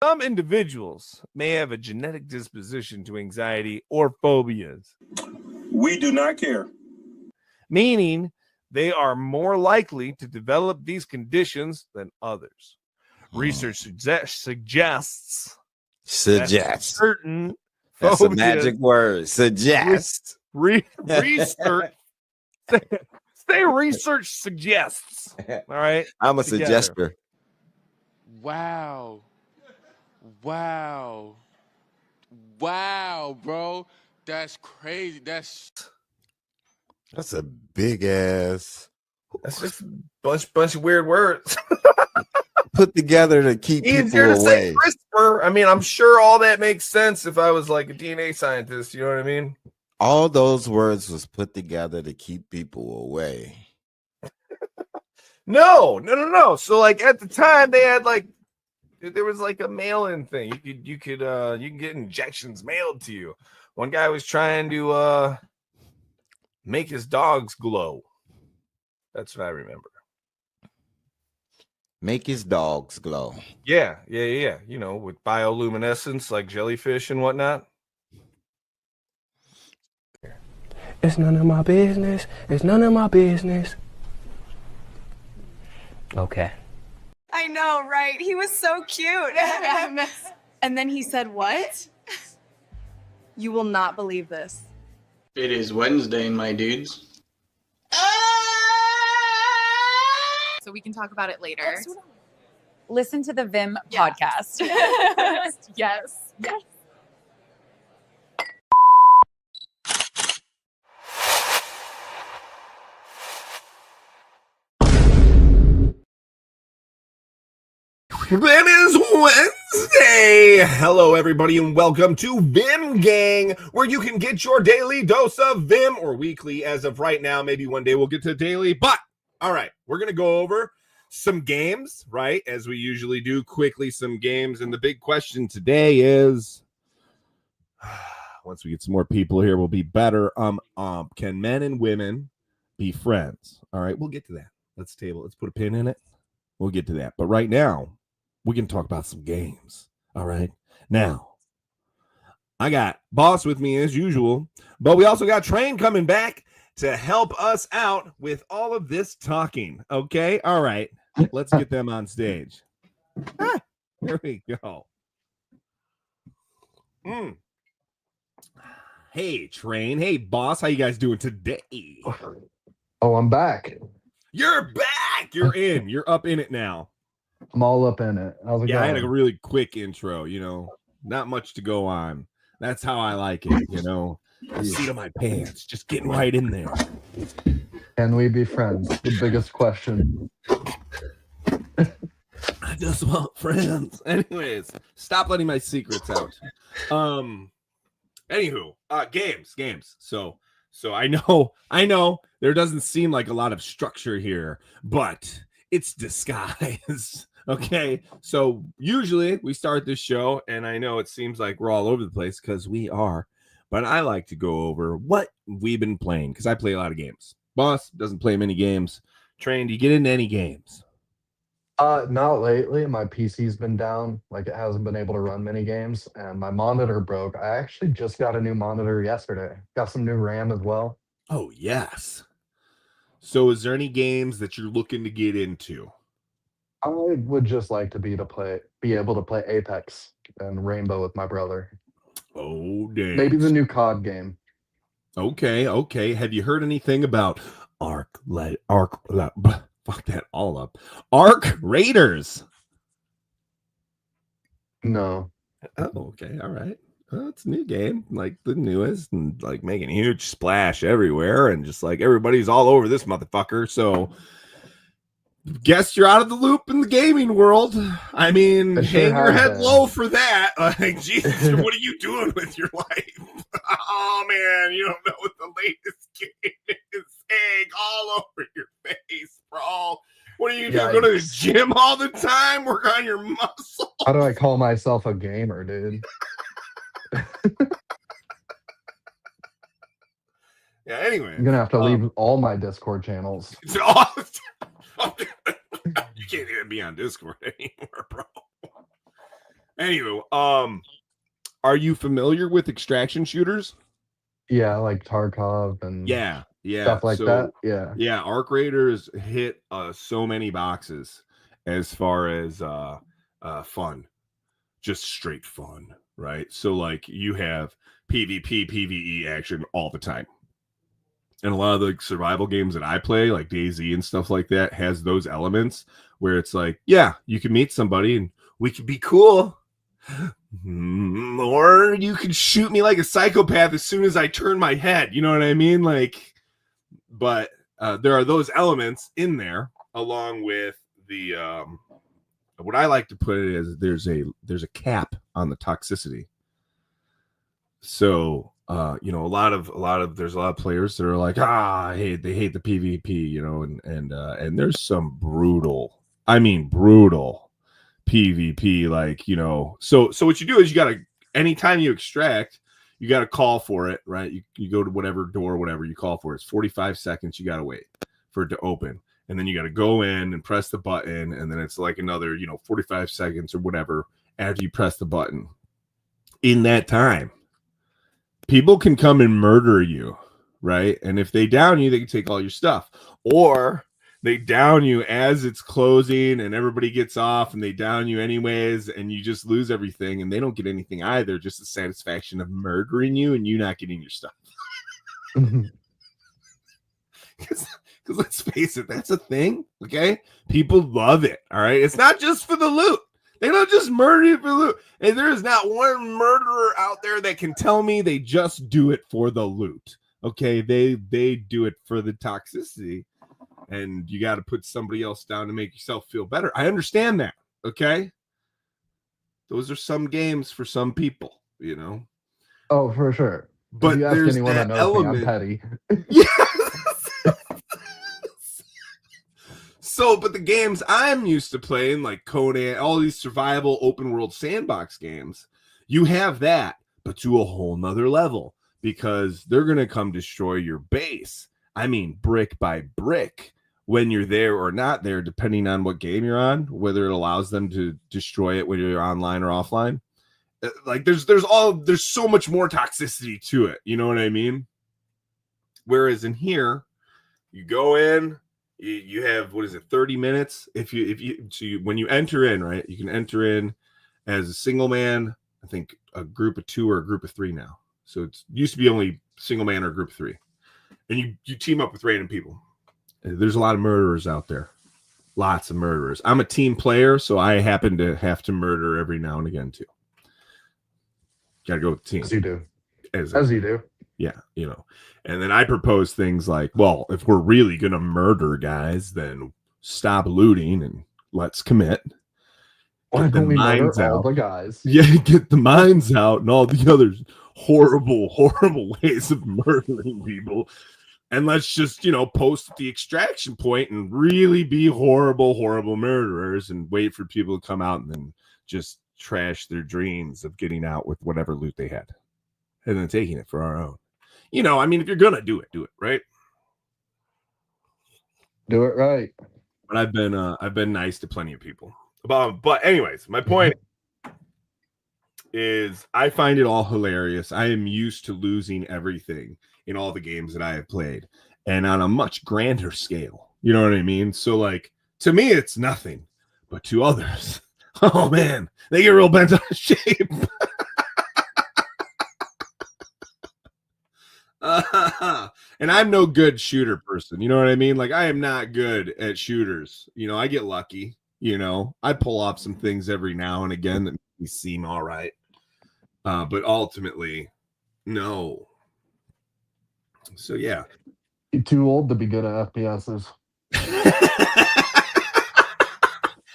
Some individuals may have a genetic disposition to anxiety or phobias. We do not care. Meaning they are more likely to develop these conditions than others. Research suggests certain That's phobias, a magic word. Suggest. Research. Say research suggests. All right. I'm a Together. suggester. Wow, bro. That's crazy. That's a big ass. That's just a bunch of weird words. Put together to keep Easier people to say away. CRISPR. I mean, I'm sure all that makes sense if I was like a DNA scientist. You know what I mean? All those words was put together to keep people away. No. So like at the time they had like there was like a mail-in thing. You can get injections mailed to you. One guy was trying to make his dogs glow. That's what I remember. Make his dogs glow. Yeah. You know, with bioluminescence like jellyfish and whatnot. It's none of my business. It's none of my business. Okay. I know, right? He was so cute. And then he said, what? You will not believe this. It is Wednesday, my dudes. So we can talk about it later. Listen to the Vim podcast. Yes. It is Wednesday. Hello, everybody, and welcome to Vim Gang, where you can get your daily dose of Vim, or weekly as of right now. Maybe one day we'll get to daily, but all right, we're going to go over some games, right, as we usually do, quickly some games, and the big question today is, once we get some more people here, we'll be better. Can men and women be friends? All right, we'll get to that. Let's put a pin in it. We'll get to that, but right now, we can talk about some games. All right. Now, I got Boss with me as usual, but we also got Train coming back to help us out with all of this talking. Okay. All right. Let's get them on stage. There we go. Hey, Train. Hey, Boss. How you guys doing today? Oh, I'm back. You're back. You're in. You're up in it now. I'm all up in it. How's it going? I had a really quick intro, you know, not much to go on. That's how I like it, you know. Seat of my pants, just getting right in there. Can we be friends? The biggest question. I just want friends. Anyways, stop letting my secrets out. Anywho, games. So I know there doesn't seem like a lot of structure here, but it's disguised. Okay, so usually we start this show, and I know it seems like we're all over the place because we are, but I like to go over what we've been playing because I play a lot of games. Boss doesn't play many games. Train, do you get into any games? Not lately. My PC's been down. Like, it hasn't been able to run many games, and my monitor broke. I actually just got a new monitor yesterday. Got some new RAM as well. Oh, yes. So is there any games that you're looking to get into? I would just like to be able to play Apex and Rainbow with my brother. Oh, dang. Maybe the new COD game. Okay. Have you heard anything about Arc Raiders? No. Oh, okay. All right. Well, it's a new game, like the newest, and like making a huge splash everywhere, and just like everybody's all over this motherfucker. So guess you're out of the loop in the gaming world. I mean, hang your head low for that. Like, Jesus, what are you doing with your life? Oh man, you don't know what the latest game is. Egg all over your face, bro. What are you doing? Go to the gym all the time? Work on your muscles? How do I call myself a gamer, dude? Yeah, anyway. I'm gonna have to leave all my Discord channels. You can't even be on Discord anymore, bro. Anyway, are you familiar with extraction shooters? Yeah, like Tarkov and Yeah. stuff like So, that. Yeah. Yeah, Arc Raiders hit so many boxes as far as fun. Just straight fun, right? So like you have PvP, PvE action all the time. And a lot of the survival games that I play, like DayZ and stuff like that, has those elements where it's like, yeah, you can meet somebody and we can be cool. Or you can shoot me like a psychopath as soon as I turn my head. You know what I mean? Like, but there are those elements in there, along with the what I like to put it is there's a cap on the toxicity. So you know, there's a lot of players that are like, they hate the PvP, you know, and there's some brutal PvP, like, you know. So what you do is you gotta, anytime you extract, you gotta call for it, right? You go to whatever door, whatever you call for it. It's 45 seconds, you gotta wait for it to open. And then you got to go in and press the button. And then it's like another, 45 seconds or whatever after you press the button. In that time, people can come and murder you, right? And if they down you, they can take all your stuff. Or they down you as it's closing and everybody gets off and they down you anyways. And you just lose everything. And they don't get anything either. Just the satisfaction of murdering you and you not getting your stuff. Because let's face it, that's a thing, okay? People love it, all right? It's not just for the loot. They don't just murder you for loot. And there is not one murderer out there that can tell me they just do it for the loot, okay? They do it for the toxicity, and you got to put somebody else down to make yourself feel better. I understand that, okay? Those are some games for some people, you know? Oh, for sure. But if you ask there's anyone that knows me, I'm petty. Yeah. So, but the games I'm used to playing, like Conan, all these survival open world sandbox games, you have that, but to a whole nother level, because they're going to come destroy your base. I mean, brick by brick, when you're there or not there, depending on what game you're on, whether it allows them to destroy it when you're online or offline. Like there's so much more toxicity to it. You know what I mean? Whereas in here, you go in, you have, 30 minutes. When you enter in, right, you can enter in as a single man, I think a group of 2 or a group of 3 now. So it used to be only single man or a group of 3. And you team up with random people. There's a lot of murderers out there. Lots of murderers. I'm a team player, so I happen to have to murder every now and again too. Gotta go with the team. As you do. As you do. Yeah, and then I propose things like, well, if we're really gonna murder guys, then stop looting and let's commit. Why don't we murder all the guys? Yeah, get the mines out and all the other horrible ways of murdering people. And let's just, post at the extraction point and really be horrible murderers and wait for people to come out and then just trash their dreams of getting out with whatever loot they had and then taking it for our own. If you're gonna do it, right? Do it right. But I've been nice to plenty of people. But anyways, my point is I find it all hilarious. I am used to losing everything in all the games that I have played, and on a much grander scale. You know what I mean? So like to me, it's nothing, but to others, oh man, they get real bent out of shape. And I'm no good shooter person. You know what I mean? Like I am not good at shooters. I get lucky. I pull off some things every now and again that make me seem all right. But ultimately, no. So yeah. You're too old to be good at FPSs.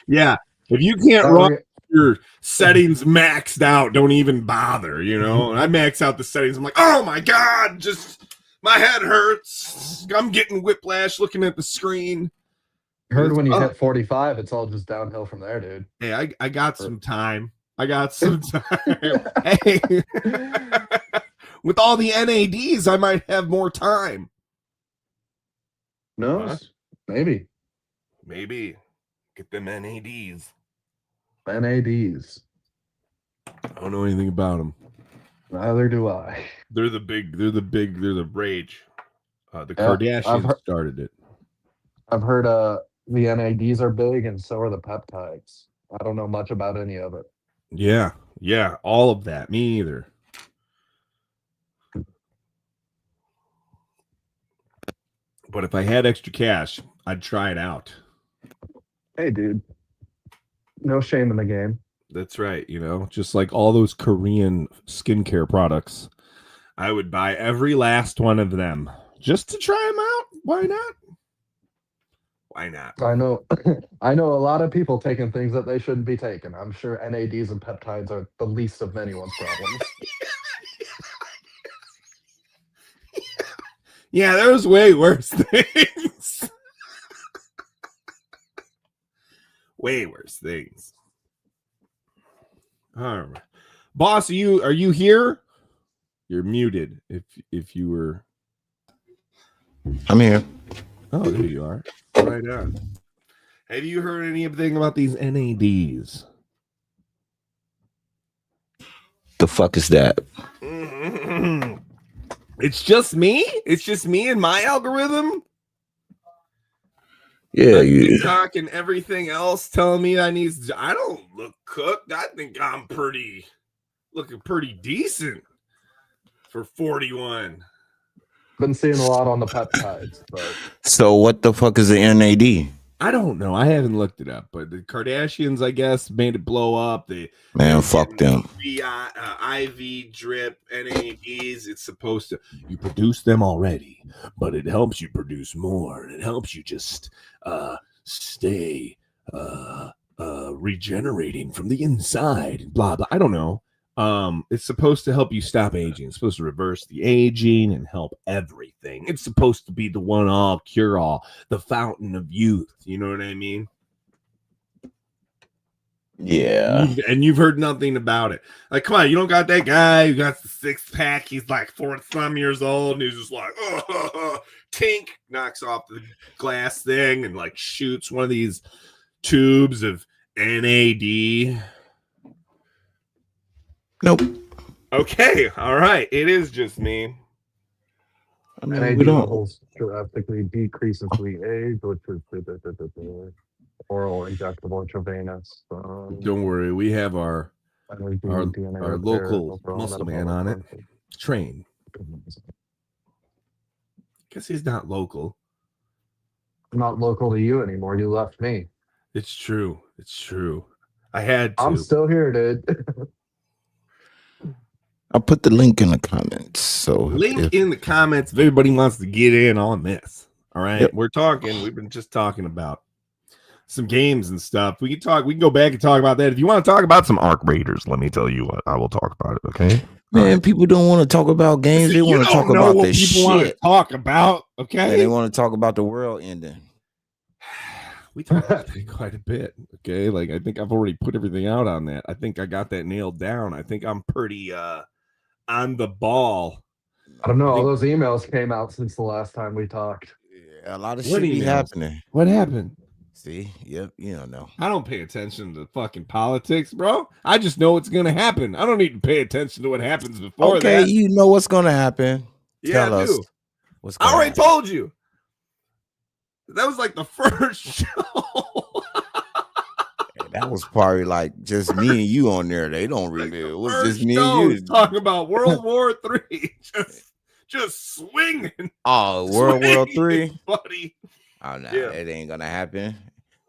Yeah. If you can't run your settings maxed out, don't even bother, And I max out the settings. I'm like, oh my God, just my head hurts. I'm getting whiplash looking at the screen. Heard when you hit 45, it's all just downhill from there, dude. Hey, I got some time. Hey, with all the NADs, I might have more time. No, maybe. Get them NADs. NADs. I don't know anything about them. Neither do I. They're the rage. The Kardashians started it. I've heard the NADs are big and so are the peptides. I don't know much about any of it. Yeah, all of that. Me either. But if I had extra cash, I'd try it out. Hey, dude. No shame in the game. That's right. Just like all those Korean skincare products, I would buy every last one of them just to try them out. Why not? Why not? I know I know a lot of people taking things that they shouldn't be taking. I'm sure NADs and peptides are the least of anyone's problems. Yeah, there's way worse things. Way worse things. All right. Boss, are you here? You're muted if you were. I'm here. Oh, there you are. Right on. Have you heard anything about these NADs? The fuck is that? It's just me? It's just me and my algorithm? Yeah, TikTok and everything else telling me I don't look cooked. I think I'm looking pretty decent for 41. Been seeing a lot on the peptides, but So what the fuck is the NAD? I don't know. I haven't looked it up, but the Kardashians, I guess, made it blow up. Man, fuck them. IV drip NADs. It's supposed to. You produce them already, but it helps you produce more, and it helps you just stay regenerating from the inside. Blah blah. I don't know. It's supposed to help you stop aging. It's supposed to reverse the aging and help everything. It's supposed to be the one-all cure-all, the fountain of youth. You know what I mean? Yeah. You've heard nothing about it. Like, come on, you don't got that guy who got the 6-pack. He's like 40-some years old, and he's just like, tink, knocks off the glass thing and like shoots one of these tubes of NAD. Nope. Okay, all right. It is just me. I mean, NAD we don't. levels drastically decrease as we age, which is oral, injectable, intravenous. Don't worry, we have our DNA our repair, local overall muscle man metabolic on it. function. Trained. Guess he's not local. I'm not local to you anymore. You left me. It's true. It's true. I had to. I'm still here, dude. I'll put the link in the comments. So Link in the comments if everybody wants to get in on this. All right. Yep. We've been just talking about some games and stuff. We can go back and talk about that. If you want to talk about some Arc Raiders, let me tell you what, I will talk about it. Okay. Man, people don't want to talk about games. They want to talk about what this people want to shit. talk about. Okay. And they want to talk about the world ending. We talked about that quite a bit. Okay. Like, I think I've already put everything out on that. I think I got that nailed down. I think I'm pretty on the ball. I don't know. All those emails came out since the last time we talked. Yeah, a lot of shit be happening. What happened? See? Yep. You don't know. I don't pay attention to fucking politics, bro. I just know what's going to happen. I don't need to pay attention to what happens before that. Okay, you know what's going to happen. Yeah, Tell I us do. what's I going already happen. told you. That was like the first show. That was probably like just me and you on there. They don't really. It was just me show and is you. talking about World War III. Just swinging. Oh, World War III, buddy. Oh no, it ain't gonna happen.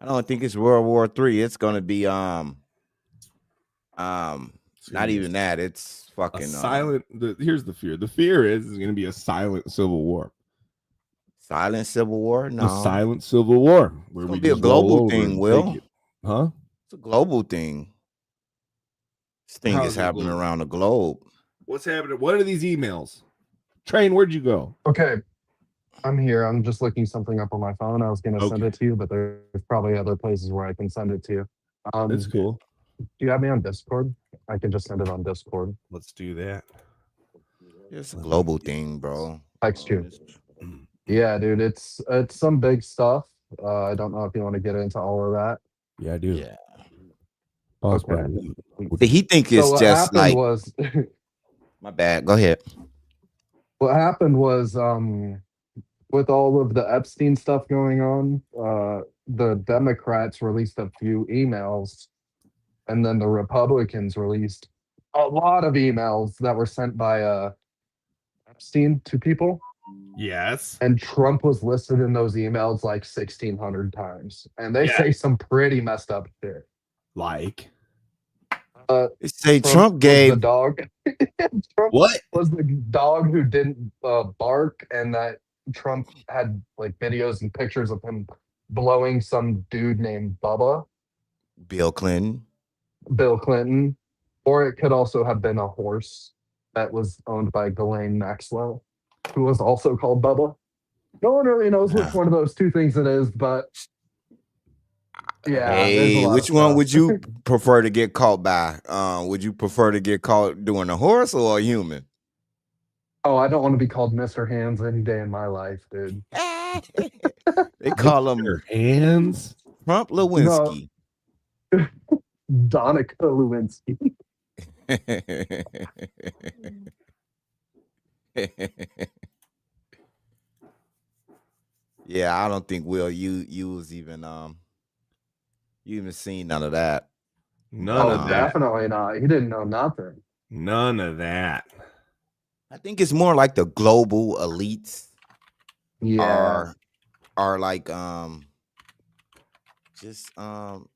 I don't think it's World War III. It's gonna be not even that. It's fucking silent. Here's the fear. The fear is it's gonna be a silent civil war. Silent civil war? No, a silent civil war where we be a just roll global over thing. and Will take it. Huh? It's a global thing. This thing How is is it happening global? around the globe. What's happening? What are these emails? Train, where'd you go? Okay. I'm here. I'm just looking something up on my phone. I was going to send it to you, but there's probably other places where I can send it to you. That's cool. Do you have me on Discord? I can just send it on Discord. Let's do that. It's a global thing, bro. Text you. Yeah, dude. It's some big stuff. I don't know if you want to get into all of that. Yeah, I do. Yeah. Pause Okay. button. He think So it's what just happened like was my bad. Go ahead. what happened was with all of the Epstein stuff going on, the Democrats released a few emails, and then the Republicans released a lot of emails that were sent by Epstein to people. Yes. And Trump was listed in those emails like 1,600 times. And they Yeah. say some pretty messed up shit. Like They say was Trump the gave dog. Trump what? was the dog who didn't bark, and that Trump had like videos and pictures of him blowing some dude named Bubba, Bill Clinton. Bill Clinton, or it could also have been a horse that was owned by Ghislaine Maxwell, who was also called Bubba. No one really knows which one of those two things it is, but yeah, there's a Hey, lot which of one stuff. would you prefer to get caught by? Would you prefer to get caught doing a horse or a human? Oh, I don't want to be called Mr. Hands any day in my life, dude. They call him Your hands. Trump Lewinsky. Donica Lewinsky. Yeah, I don't think Will you was even you even seen none of that. None of that. Definitely not. He didn't know nothing. None of that. I think it's more like the global elites Yeah. are like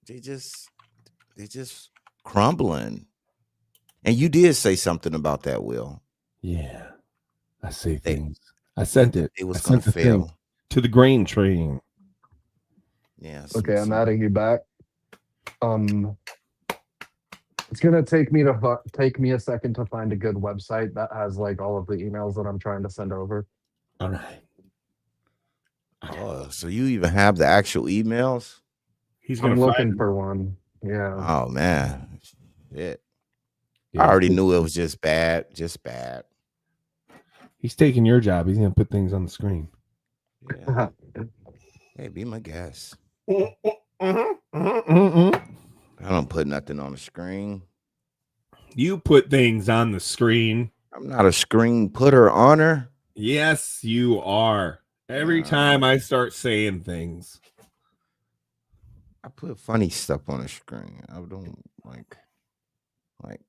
they just crumbling. And you did say something about that, Will. Yeah. I say things. I sent it. It was I gonna sent the fail. thing to the grain train. Yeah. Okay, I'm adding you back. It's gonna take me a second to find a good website that has like all of the emails that I'm trying to send over. All right. Oh, so you even have the actual emails? I'm looking for one. Yeah. Oh man. Shit. Yeah, I already knew it was just bad. Just bad. He's taking your job. He's gonna put things on the screen. Yeah. Hey, be my guest. Mm-hmm. I don't put nothing on the screen. You put things on the screen. I'm not a screen putter honor. Yes, you are. Every time I start saying things, I put funny stuff on the screen. I don't like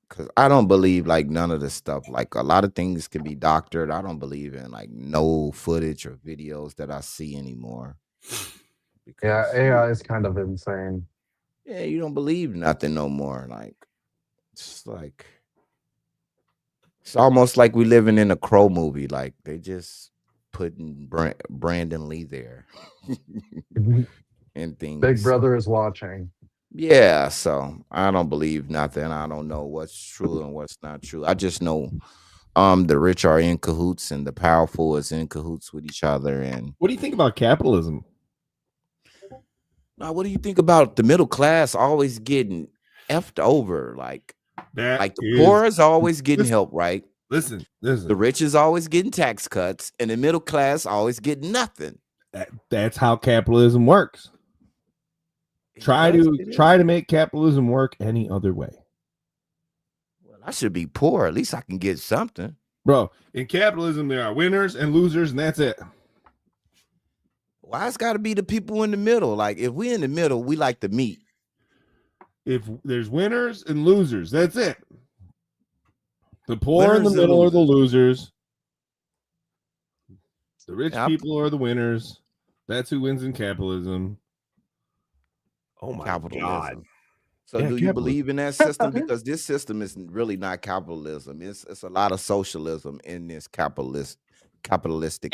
because I don't believe like none of the stuff. Like a lot of things can be doctored. I don't believe in like no footage or videos that I see anymore. Yeah, AI is kind of insane. Yeah, you don't believe nothing no more. Like it's almost like we living in a Crow movie. Like they just putting Brandon Lee there and things. Big Brother is watching. Yeah, so I don't believe nothing. I don't know what's true and what's not true. I just know the rich are in cahoots and the powerful is in cahoots with each other. And what do you think about capitalism? now, what do you think about the middle class always getting effed over? Like the poor is always getting help, right? Listen. The rich is always getting tax cuts, and the middle class always getting nothing. That's how capitalism works. Try to make capitalism work any other way. Well, I should be poor. At least I can get something. Bro, in capitalism, there are winners and losers, and that's it. Why it's got to be the people in the middle? Like, if we in the middle, we like the meat. If there's winners and losers, that's it. The poor in the middle are the losers. The rich people are the winners. That's who wins in capitalism. Oh my God. So do you believe in that system? Because this system is really not capitalism. It's a lot of socialism in this capitalistic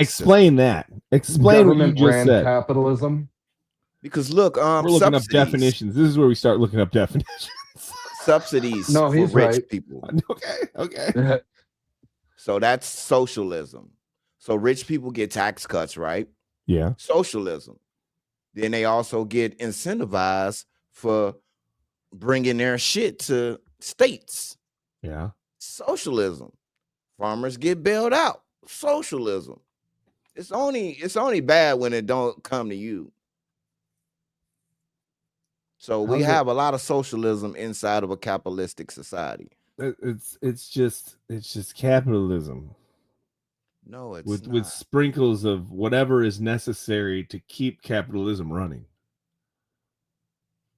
Explain system. that. Explain what you just said. Capitalism. Because look, we're looking up definitions. This is where we start looking up definitions. Subsidies for rich people. Okay. So that's socialism. So rich people get tax cuts, right? Yeah. Socialism. Then they also get incentivized for bringing their shit to states. Yeah. Socialism. Farmers get bailed out. Socialism. It's only bad when it don't come to you. So we How's it- have a lot of socialism inside of a capitalistic society. It's just capitalism No, it's with not. sprinkles of whatever is necessary to keep capitalism running.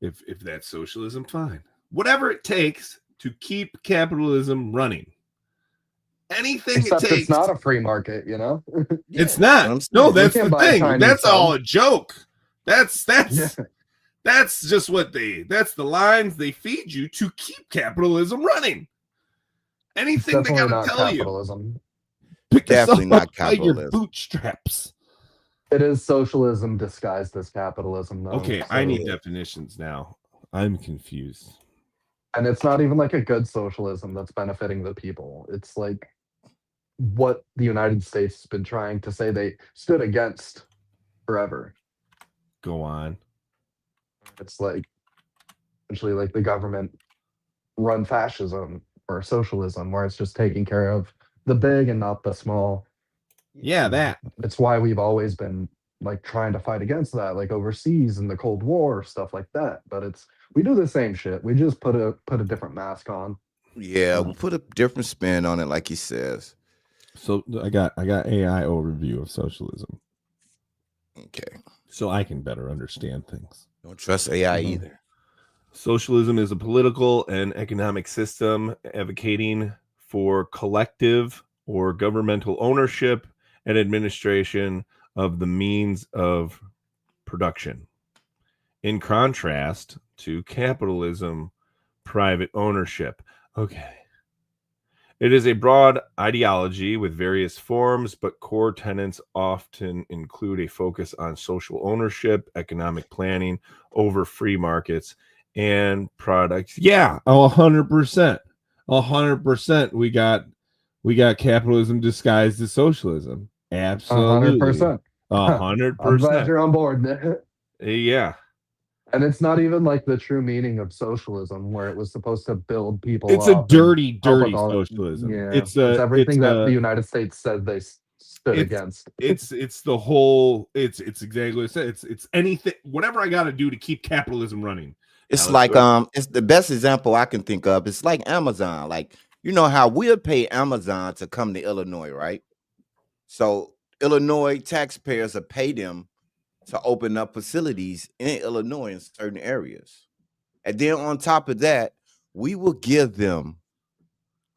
If that's socialism, fine. Whatever it takes to keep capitalism running. Anything Except it takes. it's not a free market, you know? It's Yeah, not. I'm No, saying. that's You the can't buy thing. Chinese That's all home. a joke. That's Yeah. that's just what that's the lines they feed you to keep capitalism running. It's Anything they definitely gotta not tell you. capitalism. Pick Definitely yourself not up by your capitalism. bootstraps. It is socialism disguised as capitalism, though. Okay, I need so- definitions now. I'm confused. And it's not even like a good socialism that's benefiting the people. It's like what the United States has been trying to say they stood against forever. Go on. It's like essentially like the government run fascism or socialism, where it's just taking care of the big and not the small. Yeah, that. It's why we've always been like trying to fight against that, like overseas in the Cold War, stuff like that. But we do the same shit. We just put a different mask on. Yeah, we put a different spin on it, like he says. So I got AI overview of socialism, Okay. so I can better understand things. Don't trust AI Mhm. either. Socialism is a political and economic system advocating for collective or governmental ownership and administration of the means of production. In contrast to capitalism, private ownership. Okay. It is a broad ideology with various forms, but core tenets often include a focus on social ownership, economic planning over free markets, and products. Yeah, 100%. 100%. We got capitalism disguised as socialism. Absolutely. 100%. I'm glad 100%. you're on board. Yeah. And it's not even like the true meaning of socialism, where it was supposed to build people It's a up and dirty, help with dirty all- socialism. Yeah, It's everything that a- the United States said they stood it's- against. it's the whole it's exactly what it said. It's anything, whatever I got to do to keep capitalism running. It's Now, like let's go. it's the best example I can think of. It's like Amazon. Like, you know how we'll pay Amazon to come to Illinois, right? So Illinois taxpayers will pay them to open up facilities in Illinois in certain areas. And then on top of that, we will give them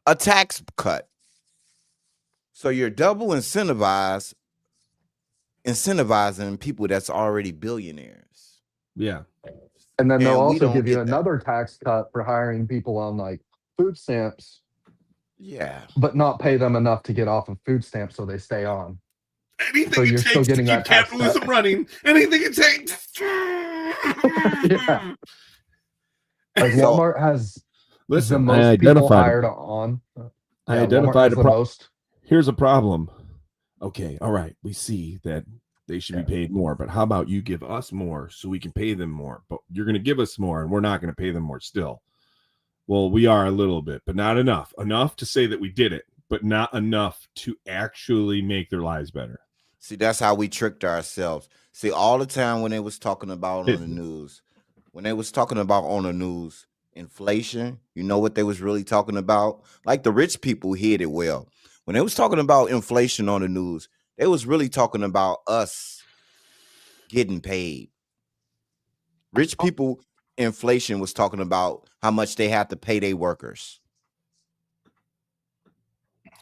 a tax cut. So you're double incentivizing people that's already billionaires. Yeah. And then they'll And we also don't give you get that. another tax cut for hiring people on like food stamps, Yeah. but not pay them enough to get off of food stamps so they stay on. Anything So it you're still takes to getting keep that tax capitalism cut. running. Anything it takes. Yeah. Like So- Walmart has the Listen, most I people identified. hired on. I Yeah, Walmart identified has a the problem. most. Here's a problem. Okay, all right. We see that they should be paid more, but how about you give us more so we can pay them more? But you're going to give us more, and we're not going to pay them more still. Well, we are a little bit, but not enough. Enough to say that we did it, but not enough to actually make their lives better. See, that's how we tricked ourselves. See, all the time when they was talking about on the news, inflation, you know what they was really talking about? Like the rich people hid it well. When they was talking about inflation on the news, they was really talking about us getting paid. Rich people inflation was talking about how much they had to pay their workers.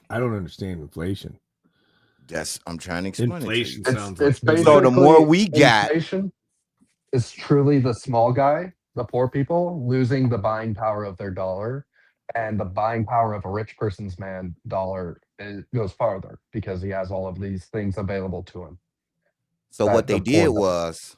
I don't understand inflation. I'm trying to explain Inflation it to you. sounds It's like So the more we basically got, inflation is truly the small guy, the poor people, losing the buying power of their dollar, and the buying power of a rich person's dollar goes farther because he has all of these things available to him. so that what the they poor did don't. was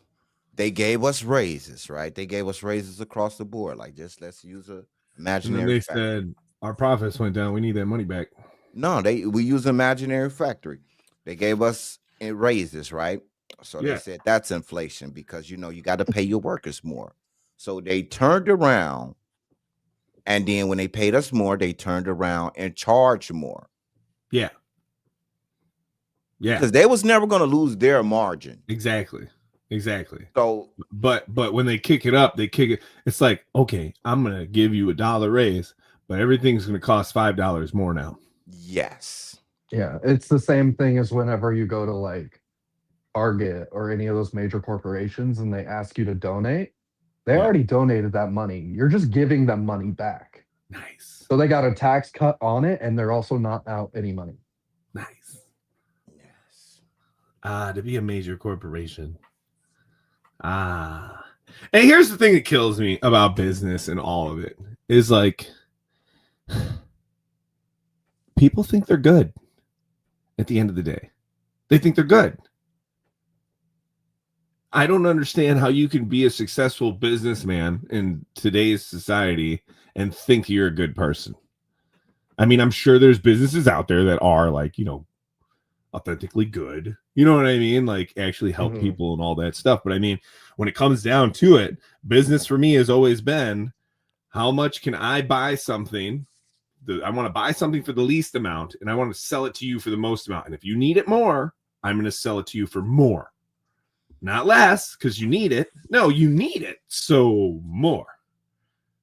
they gave us raises, right? They gave us raises across the board. Like, just let's use a and then imaginary they factory. said our profits went down. We need that money back. No, we use imaginary factory. They gave us raises, right? So Yeah. they said that's inflation because you got to pay your workers more. So they turned around, and then when they paid us more, they turned around and charged more. Yeah. Yeah. Because they was never going to lose their margin. Exactly. Exactly. So, But when they kick it up, it's like, okay, I'm gonna give you $1 raise, but everything's gonna cost $5 more now. yes. Yeah, it's the same thing as whenever you go to like Target or any of those major corporations and they ask you to donate. They Yeah. already donated that money. You're just giving them money back. Nice. So they got a tax cut on it and they're also not out any money. Nice. Yes. To be a major corporation. And here's the thing that kills me about business and all of it is like people think they're good at the end of the day. They think they're good. I don't understand how you can be a successful businessman in today's society and think you're a good person. I mean, I'm sure there's businesses out there that are like, authentically good. You know what I mean? Like actually help people and all that stuff. But I mean, when it comes down to it, business for me has always been how much can I buy something? I want to buy something for the least amount and I want to sell it to you for the most amount. And if you need it more, I'm going to sell it to you for more. Not less because you need it. No, you need it. So more.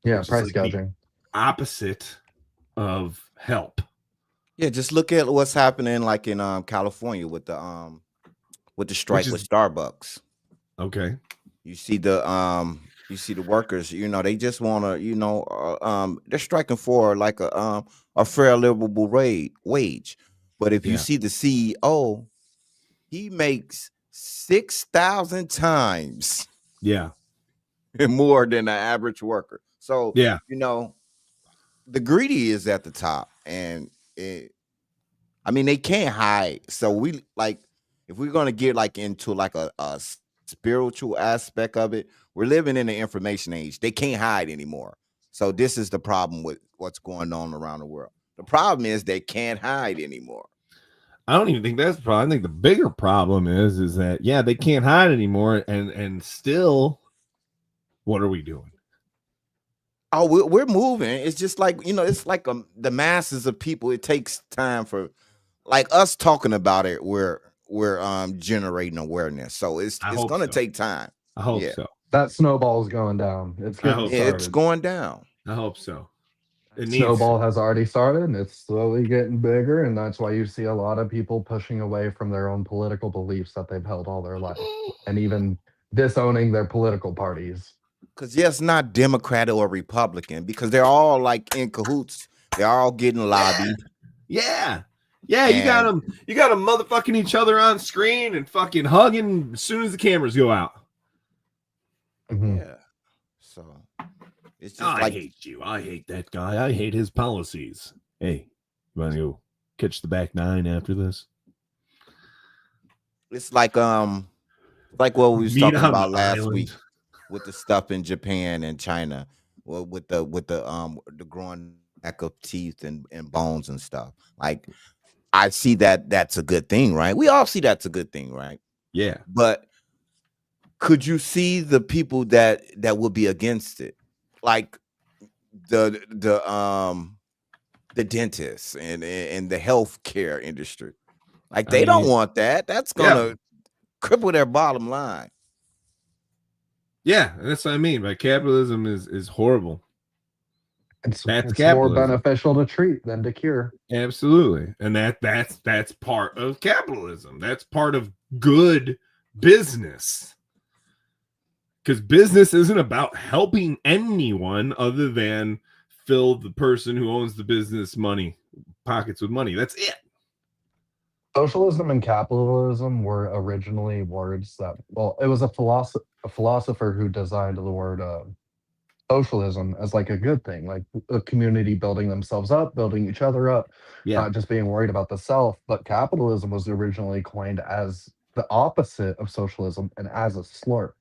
Yeah, price gouging. Opposite of help. Yeah, just look at what's happening like in California with the strike with Starbucks. Okay. You see the workers, they just want to, they're striking for like a fair livable wage. But if you see the CEO, he makes 6,000 times more than the average worker. So, the greedy is at the top, and they can't hide. So we like, if we're gonna get like into like a spiritual aspect of it, we're living in the information age. They can't hide anymore. So this is the problem with what's going on around the world. The problem is they can't hide anymore. I don't even think that's the problem. I think the bigger problem is that they can't hide anymore, and still, what are we doing? Oh, we're moving. It's just like, it's like the masses of people. It takes time for, like, us talking about it. We're generating awareness, so it's going to take time. I hope so. That snowball's going down. It's getting started. It's going down. I hope so. Snowball has already started, and it's slowly getting bigger, and that's why you see a lot of people pushing away from their own political beliefs that they've held all their life, and even disowning their political parties. Because it's not Democrat or Republican, because they're all like in cahoots. They're all getting lobbied. Yeah. You got them motherfucking each other on screen and fucking hugging as soon as the cameras go out. Yeah. So it's just I hate you. I hate that guy. I hate his policies. Hey, you want to go catch the back nine after this? It's like what we was talking about last week with the stuff in Japan and China, with the growing back of teeth and bones and stuff. Like, I see that's a good thing, right? We all see that's a good thing, right? Yeah. But could you see the people that would be against it, like the dentists and the healthcare industry? Like, they don't want that. That's gonna cripple their bottom line. Yeah, that's what I mean. Like, capitalism is horrible. It's more beneficial to treat than to cure. Absolutely. And that's part of capitalism. That's part of good business. Because business isn't about helping anyone other than fill the person who owns the business pockets with money. That's it. Socialism and capitalism were originally words that, it was a philosopher who designed the word socialism as like a good thing, like a community building themselves up, building each other up, not just being worried about the self. But capitalism was originally coined as the opposite of socialism and as a slur.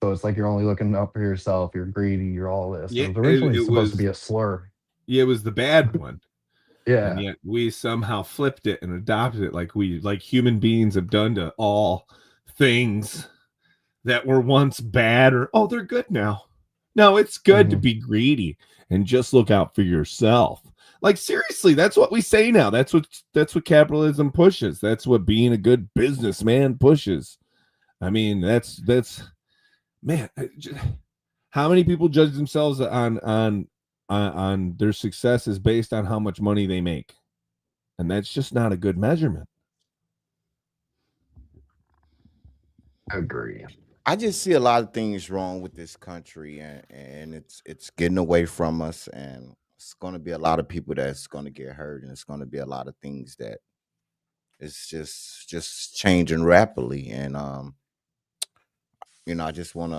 So it's like you're only looking up for yourself, you're greedy, you're all this. Yeah, it was originally supposed to be a slur. Yeah, it was the bad one. Yeah. And yet we somehow flipped it and adopted it like human beings have done to all things that were once bad, or they're good now. No, it's good to be greedy and just look out for yourself. Like, seriously, that's what we say now. That's what capitalism pushes. That's what being a good businessman pushes. I mean, that's man. How many people judge themselves on their success is based on how much money they make, and that's just not a good measurement. I agree. I just see a lot of things wrong with this country, and it's getting away from us, and it's going to be a lot of people that's going to get hurt, and it's going to be a lot of things that it's just changing rapidly, and I just want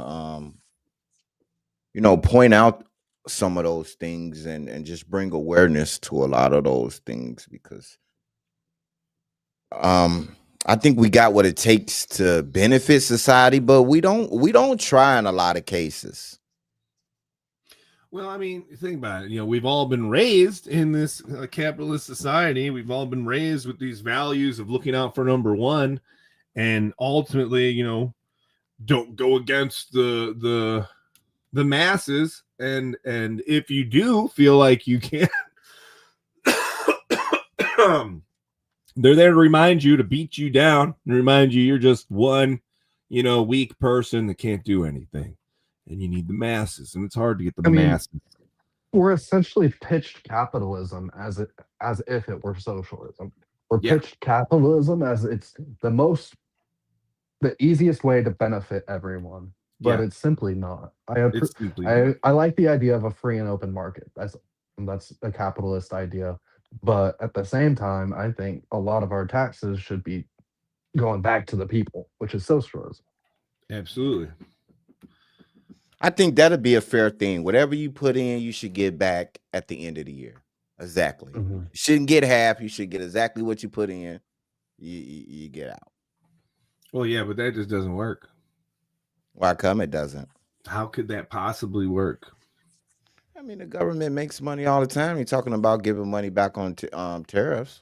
to point out some of those things and just bring awareness to a lot of those things because I think we got what it takes to benefit society, but we don't try in a lot of cases. Well, I mean, think about it. We've all been raised in this capitalist society. We've all been raised with these values of looking out for number one, and ultimately, don't go against the masses. And if you do feel like you can't, they're there to remind you, to beat you down, and remind you you're just one, weak person that can't do anything. And you need the masses, and it's hard to get the masses. We're essentially pitched capitalism as if it were socialism. We're pitched capitalism as it's the easiest way to benefit everyone, but it's simply not. I like the idea of a free and open market. That's a capitalist idea, but at the same time, I think a lot of our taxes should be going back to the people, which is socialism. Absolutely. I think that'd be a fair thing. Whatever you put in, you should get back at the end of the year. Exactly. Mm-hmm. You shouldn't get half. You should get exactly what you put in. You get out. Well, yeah, but that just doesn't work. Why come it doesn't? How could that possibly work? I mean, the government makes money all the time. You're talking about giving money back on tariffs.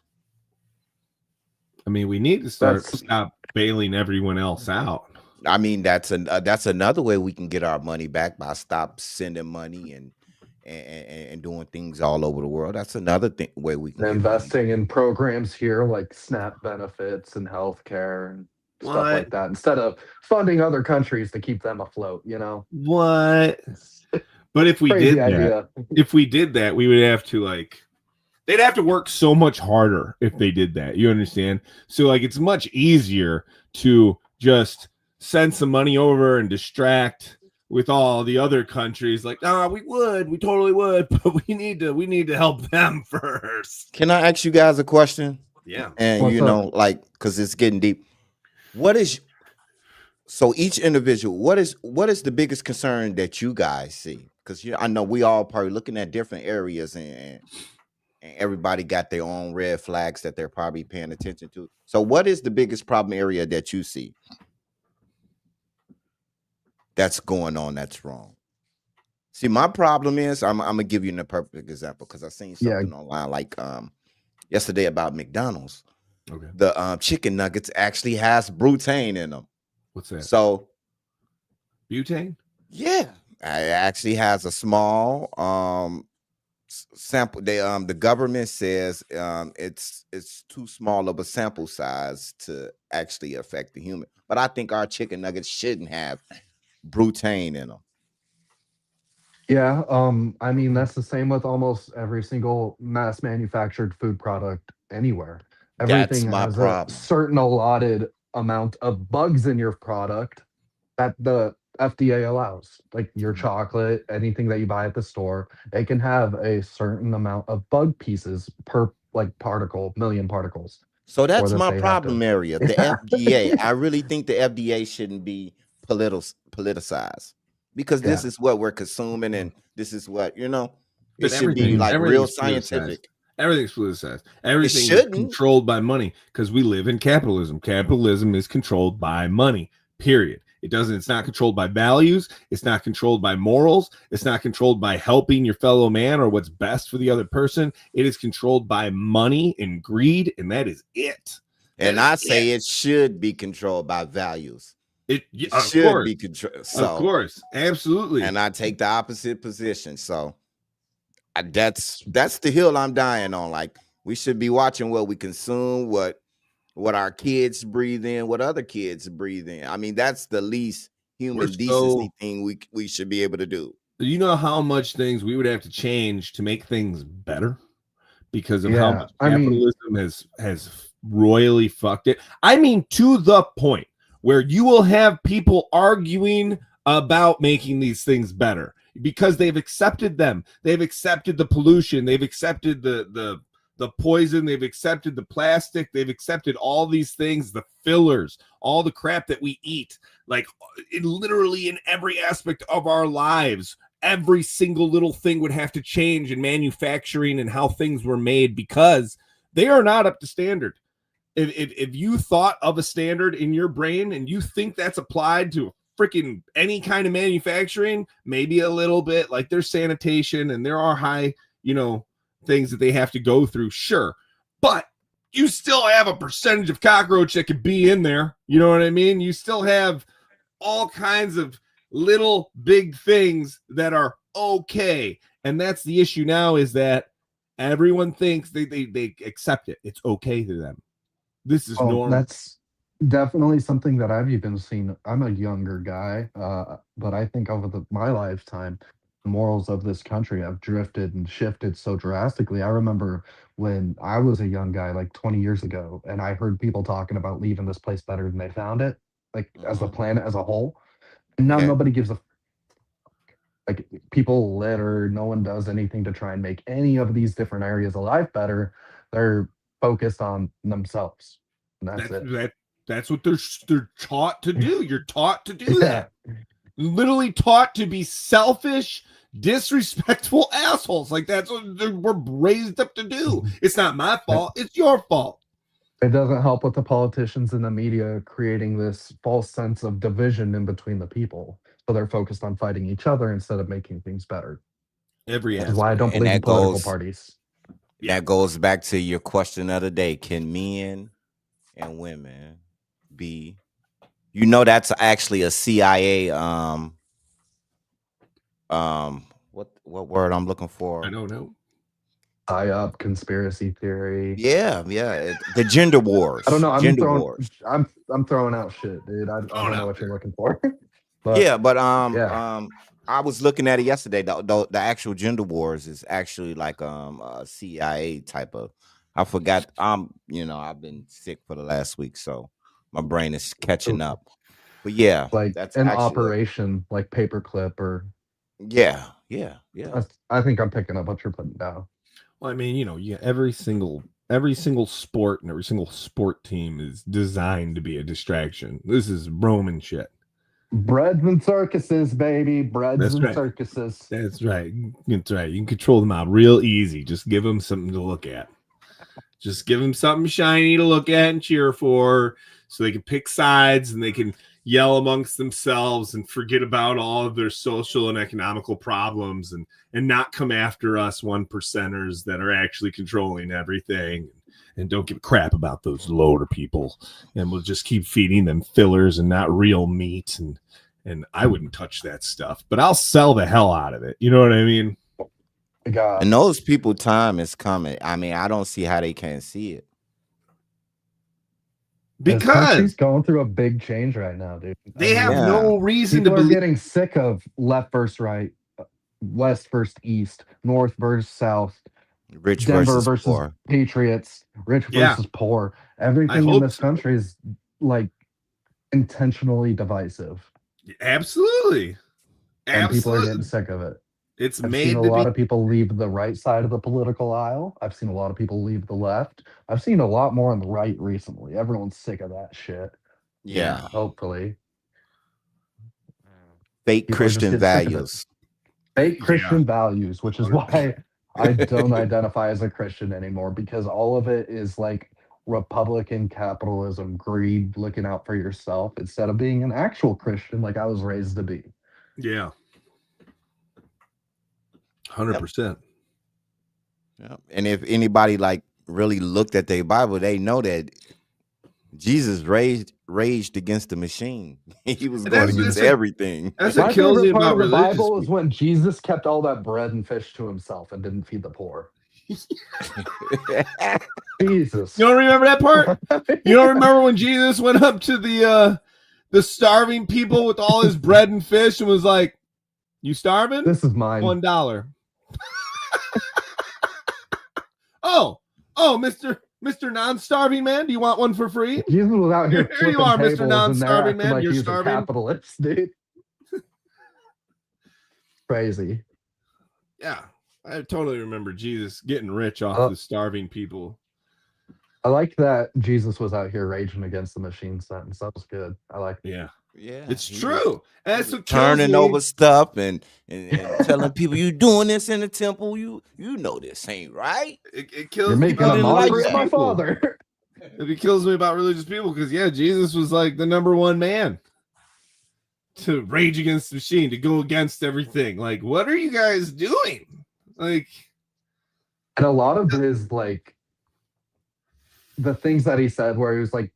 I mean, we need to stop bailing everyone else out. I mean, that's another way we can get our money back, by stop sending money and doing things all over the world. That's another way we can investing in programs here like SNAP benefits and healthcare and stuff like that, instead of funding other countries to keep them afloat. What? But if we did that, we would have to they'd have to work so much harder if they did that. You understand? So it's much easier to just send some money over and distract with all the other countries. We totally would, but we need to help them first. Can I ask you guys a question? Yeah. And because it's getting deep. So each individual, what is the biggest concern that you guys see? Because I know we all probably looking at different areas and everybody got their own red flags that they're probably paying attention to. So what is the biggest problem area that you see that's going on that's wrong? See, my problem is I'm gonna give you a perfect example because I seen something online yesterday about McDonald's. Okay. The chicken nuggets actually has butane in them. What's that? So butane? Yeah, it actually has a small sample. The government says it's too small of a sample size to actually affect the human. But I think our chicken nuggets shouldn't have butane in them. Yeah, I mean that's the same with almost every single mass manufactured food product anywhere. Everything has a certain allotted amount of bugs in your product that the FDA allows. Like your chocolate, anything that you buy at the store, it can have a certain amount of bug pieces per million particles. So that's my problem area. The FDA. I really think the FDA shouldn't be politicized because this is what we're consuming and this is what it should be real scientific. Everything's politicized. Everything is controlled by money because we live in capitalism. Capitalism is controlled by money, period. It's not controlled by values. It's not controlled by morals. It's not controlled by helping your fellow man or what's best for the other person. It is controlled by money and greed, and that is it. And I say it should be controlled by values. It should be controlled. So, of course, absolutely. And I take the opposite position. So that's the hill I'm dying on. We should be watching what we consume, what what our kids breathe in, what other kids breathe in. I mean, that's the least human decency thing we should be able to do. You know how much things we would have to change to make things better because of how much capitalism has royally fucked it. I mean, to the point where you will have people arguing about making these things better because they've accepted them. They've accepted the pollution. They've accepted the poison. They've accepted the plastic. They've accepted all these things, the fillers, all the crap that we eat, like literally in every aspect of our lives. Every single little thing would have to change in manufacturing and how things were made because they are not up to standard. If you thought of a standard in your brain and you think that's applied to freaking any kind of manufacturing, maybe a little bit, like there's sanitation and there are high, things that they have to go through, sure, but you still have a percentage of cockroach that could be in there. You know what I mean? You still have all kinds of little big things that are okay, and that's the issue now, is that everyone thinks they accept it. It's okay to them. This is normal. That's definitely something that I've even seen. I'm a younger guy, but I think over my lifetime, the morals of this country have drifted and shifted so drastically. I remember when I was a young guy, like 20 years ago, and I heard people talking about leaving this place better than they found it, like as a planet as a whole. And now nobody gives a like people litter. No one does anything to try and make any of these different areas of life better. They're focused on themselves. And that's what they're taught to do. You're taught to do that. Literally taught to be selfish, disrespectful assholes. Like that's what we're raised up to do. It's not my fault. It's your fault. It doesn't help with the politicians and the media creating this false sense of division in between the people. So they're focused on fighting each other instead of making things better. That's why I don't believe in political parties. That goes back to your question of the day. Can men and women be, that's actually a CIA what word I'm looking for? I don't know. Up conspiracy theory. Yeah. The gender wars. I don't know. Wars. I'm throwing out shit, dude. I don't know what you're looking for. But I was looking at it yesterday. The actual gender wars is actually like a CIA type of. I forgot. I've been sick for the last week, so my brain is catching up. But yeah, like that's an operation like paperclip or. Yeah. I think I'm picking up what you're putting down. Well, I mean, every single sport and every single sport team is designed to be a distraction. This is Roman shit. Breads and circuses, baby. Breads and circuses. That's right. That's right. You can control them out real easy. Just give them something to look at. Just give them something shiny to look at and cheer for, so they can pick sides and they can yell amongst themselves and forget about all of their social and economical problems and not come after us 1%ers that are actually controlling everything. And don't give a crap about those lower people, and we'll just keep feeding them fillers and not real meat. And I wouldn't touch that stuff, but I'll sell the hell out of it. You know what I mean? And those people, time is coming. I mean, I don't see how they can't see it. Because he's going through a big change right now, dude. They have no reason to believe. People are getting sick of left versus right, west versus east, north versus south. Rich Denver versus poor. Patriots, rich versus poor. Everything in this country is like intentionally divisive. Absolutely. And people are getting sick of it. I've seen a lot of people leave the right side of the political aisle. I've seen a lot of people leave the left. I've seen a lot more on the right recently. Everyone's sick of that shit. Yeah. Hopefully. Fake Christian values. Fake Christian values, which is why I don't identify as a Christian anymore, because all of it is like Republican capitalism, greed, looking out for yourself instead of being an actual Christian like I was raised to be. Yeah. 100%. Yeah. And if anybody like really looked at their Bible, they know that Jesus raged against the machine. He was going against everything. That's what kills me about religious Bible is when Jesus kept all that bread and fish to himself and didn't feed the poor. Jesus. You don't remember that part? You don't remember when Jesus went up to the starving people with all his bread and fish and was like, "You starving? This is mine. $1." Oh, Mr. Non-starving man, do you want one for free? Jesus was out here Here flipping you are, Mr. tables and they're Non-starving acting man. like You're he's starving. a capitalist, dude. Crazy. Yeah, I totally remember Jesus getting rich off the starving people. I like that Jesus was out here raging against the machine sentence. That was good. I like that. Yeah. Yeah, It's true. That's what kills turning me. over stuff and telling people you doing this in the temple. You know this ain't right. It kills You're me making about a mockery religious of my people. father. It kills me about religious people because Jesus was like the number one man to rage against the machine, to go against everything. Like, what are you guys doing? Like, and a lot of his like the things that he said where he was like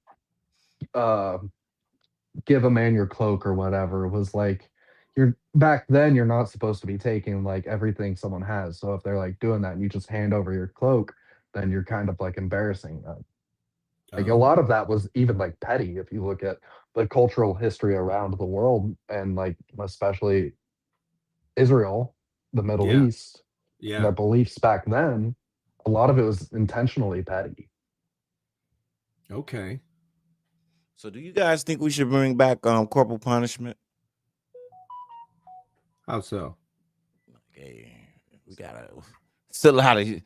give a man your cloak or whatever was like you're back then you're not supposed to be taking like everything someone has. So if they're like doing that and you just hand over your cloak, then you're kind of like embarrassing them. Like a lot of that was even like petty if you look at the cultural history around the world and like especially Israel, the Middle East, their beliefs back then, a lot of it was intentionally petty. Okay. So do you guys think we should bring back corporal punishment? How so? Okay, we gotta still how to.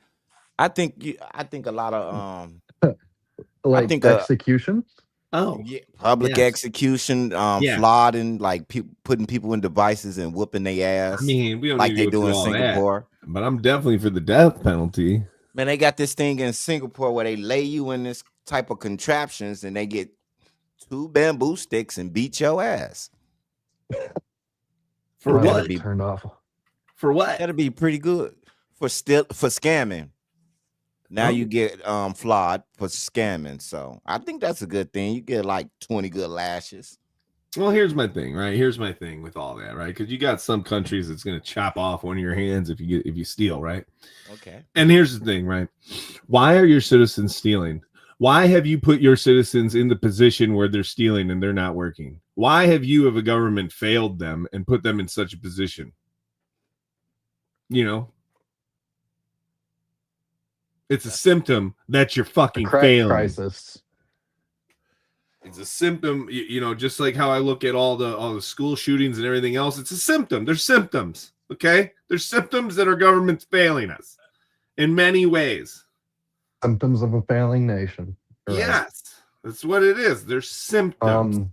I think a lot of like I think execution. Yeah, public execution, flawed and like putting people in devices and whooping their ass. I mean, we don't like need to they go do in through all Singapore. that, but I'm definitely for the death penalty. Man, they got this thing in Singapore where they lay you in this type of contraptions and they get 2 bamboo sticks and beat your ass. For what? Be turned off. For what? That'd be pretty good for scamming. Now you get flawed for scamming. So I think that's a good thing. You get like 20 good lashes. Well, here's my thing, right? Here's my thing with all that, right? Because you got some countries that's going to chop off one of your hands if you steal, right? Okay. And here's the thing, right? Why are your citizens stealing? Why have you put your citizens in the position where they're stealing and they're not working? Why have you, of a government, failed them and put them in such a position? You know, it's a symptom that you're fucking failing. Crisis. It's a symptom, you know, just like how I look at all the school shootings and everything else. It's a symptom. There's symptoms, okay? There's symptoms that our government's failing us in many ways. Symptoms of a failing nation. Yes, that's what it is. There's symptoms.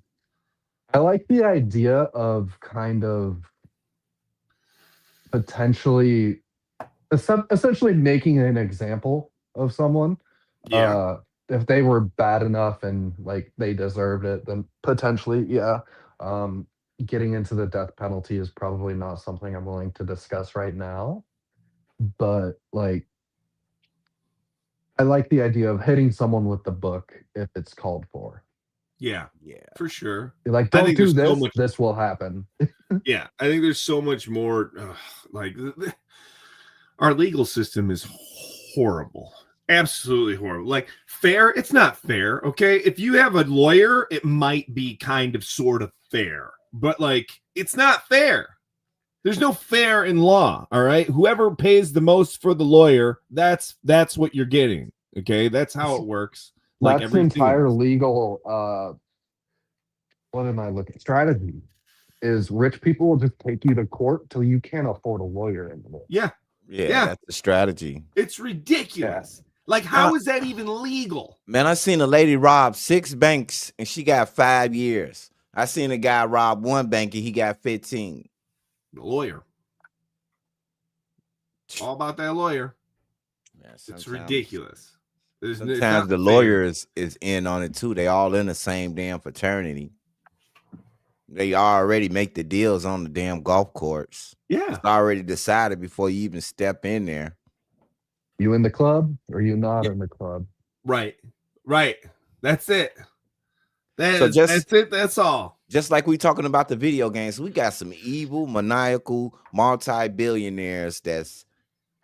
I like the idea of kind of potentially, essentially making an example of someone. Yeah. If they were bad enough and like they deserved it, then potentially, yeah. Getting into the death penalty is probably not something I'm willing to discuss right now. But like, I like the idea of hitting someone with the book if it's called for. Yeah, for sure. You're like, don't do this, this will happen. Yeah, I think there's so much more. Our legal system is horrible. Absolutely horrible. Like, fair, it's not fair, okay? If you have a lawyer, it might be kind of sort of fair, but like, it's not fair. There's no fair in law, all right? Whoever pays the most for the lawyer, that's what you're getting, okay? That's how it works. Like, that's the entire legal what am I looking strategy is rich people will just take you to court till you can't afford a lawyer anymore. Yeah, that's the strategy. It's ridiculous. Like, how is that even legal? Man, I seen a lady rob 6 banks and she got 5 years. I seen a guy rob 1 bank and he got 15. The lawyer. All about that lawyer. Yeah, it's ridiculous. Sometimes the lawyer is in on it too. They all in the same damn fraternity. They already make the deals on the damn golf course. Yeah. It's already decided before you even step in there. You in the club or you not in the club? Right. That's it. That's it. That's all. Just like we talking about the video games, we got some evil, maniacal, multi-billionaires that's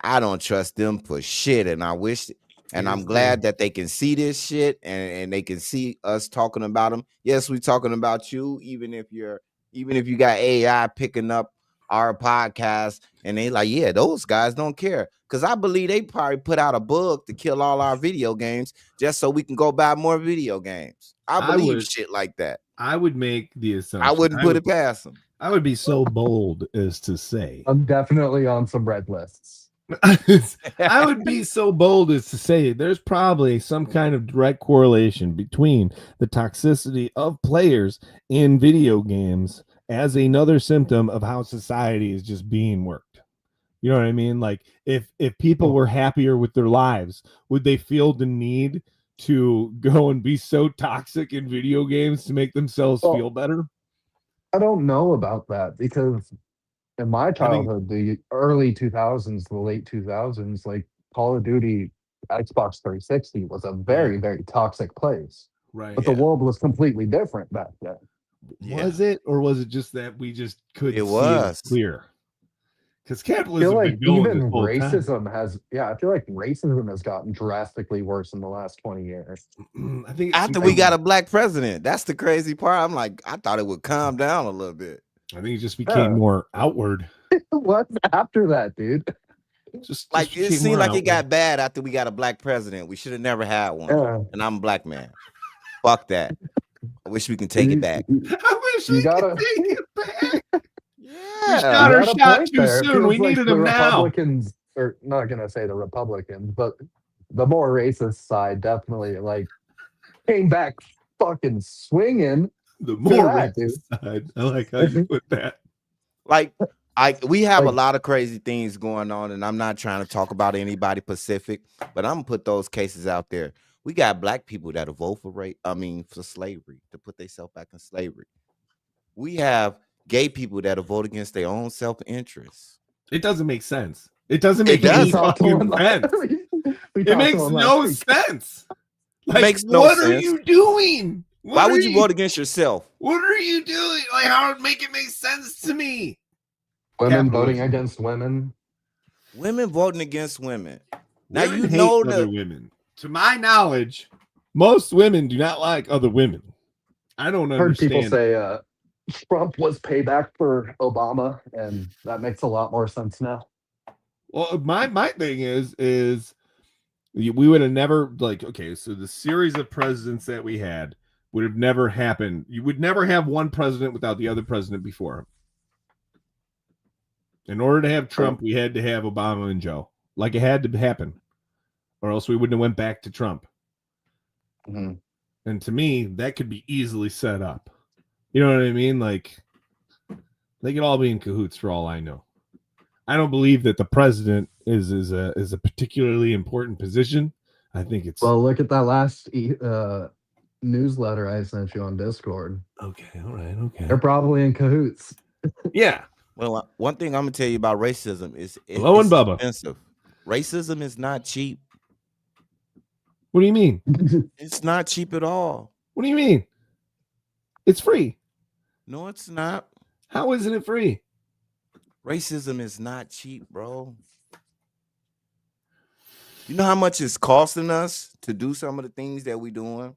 I don't trust them for shit. And I wish, and I'm glad that they can see this shit and they can see us talking about them. Yes, we're talking about you, even if you got AI picking up our podcast and they like, yeah, those guys don't care. Because I believe they probably put out a bug to kill all our video games just so we can go buy more video games. I believe shit like that. I would make the assumption. I wouldn't put it past them. I would be so bold as to say. I'm definitely on some red lists. I would be so bold as to say there's probably some kind of direct correlation between the toxicity of players in video games as another symptom of how society is just being worked. You know what I mean? Like if people were happier with their lives, would they feel the need to go and be so toxic in video games to make themselves feel better? I don't know about that because in my childhood, the early 2000s, the late 2000s, like Call of Duty, Xbox 360 was a very, very toxic place. Right. But the world was completely different back then. Was it, or was it just that we just couldn't It see was it clear? Because I capitalism feel like been going even this whole time. racism has, I feel like racism has gotten drastically worse in the last 20 years. I think after we got a black president, that's the crazy part. I'm like, I thought it would calm down a little bit. I think it just became more outward. What after that, dude? Just like it seemed like it got bad after we got a black president. We should have never had one. And I'm a black man. Fuck that. I wish we can take it back. I wish we could take it back. Yeah, we shot our shot too soon. We needed them now. Republicans, or not gonna say the Republicans, but the more racist side definitely like came back fucking swinging. The more racist side. I like how you put that. Like we have a lot of crazy things going on, and I'm not trying to talk about anybody Pacific, but I'm gonna put those cases out there. We got black people that'll vote for for slavery, to put themselves back in slavery. We have gay people that'll vote against their own self-interest. It doesn't make sense. It doesn't make any fucking sense. It makes no sense. Like, makes no what sense. are you doing? Why would you vote against yourself? What are you doing? Like, how would it make it make sense to me? Women voting against women. Women voting against women. Now Women you hate know other women. To my knowledge, most women do not like other women. I don't understand. Heard people say Trump was payback for Obama, and that makes a lot more sense now. Well, my thing is we would have never, like, okay, so the series of presidents that we had would have never happened. You would never have one president without the other president before him. In order to have Trump, we had to have Obama and Joe. Like, it had to happen, or else we wouldn't have went back to Trump. Mm-hmm. And to me, that could be easily set up. You know what I mean? Like, they could all be in cahoots for all I know. I don't believe that the president is a particularly important position. I think it's look at that last newsletter I sent you on Discord. Okay, all right, okay. They're probably in cahoots. Yeah. Well, one thing I'm gonna tell you about racism is it's Bubba. expensive. Racism is not cheap. What do you mean? It's not cheap at all. What do you mean? It's free. No, it's not. How isn't it free? Racism is not cheap, bro. You know how much it's costing us to do some of the things that we're doing?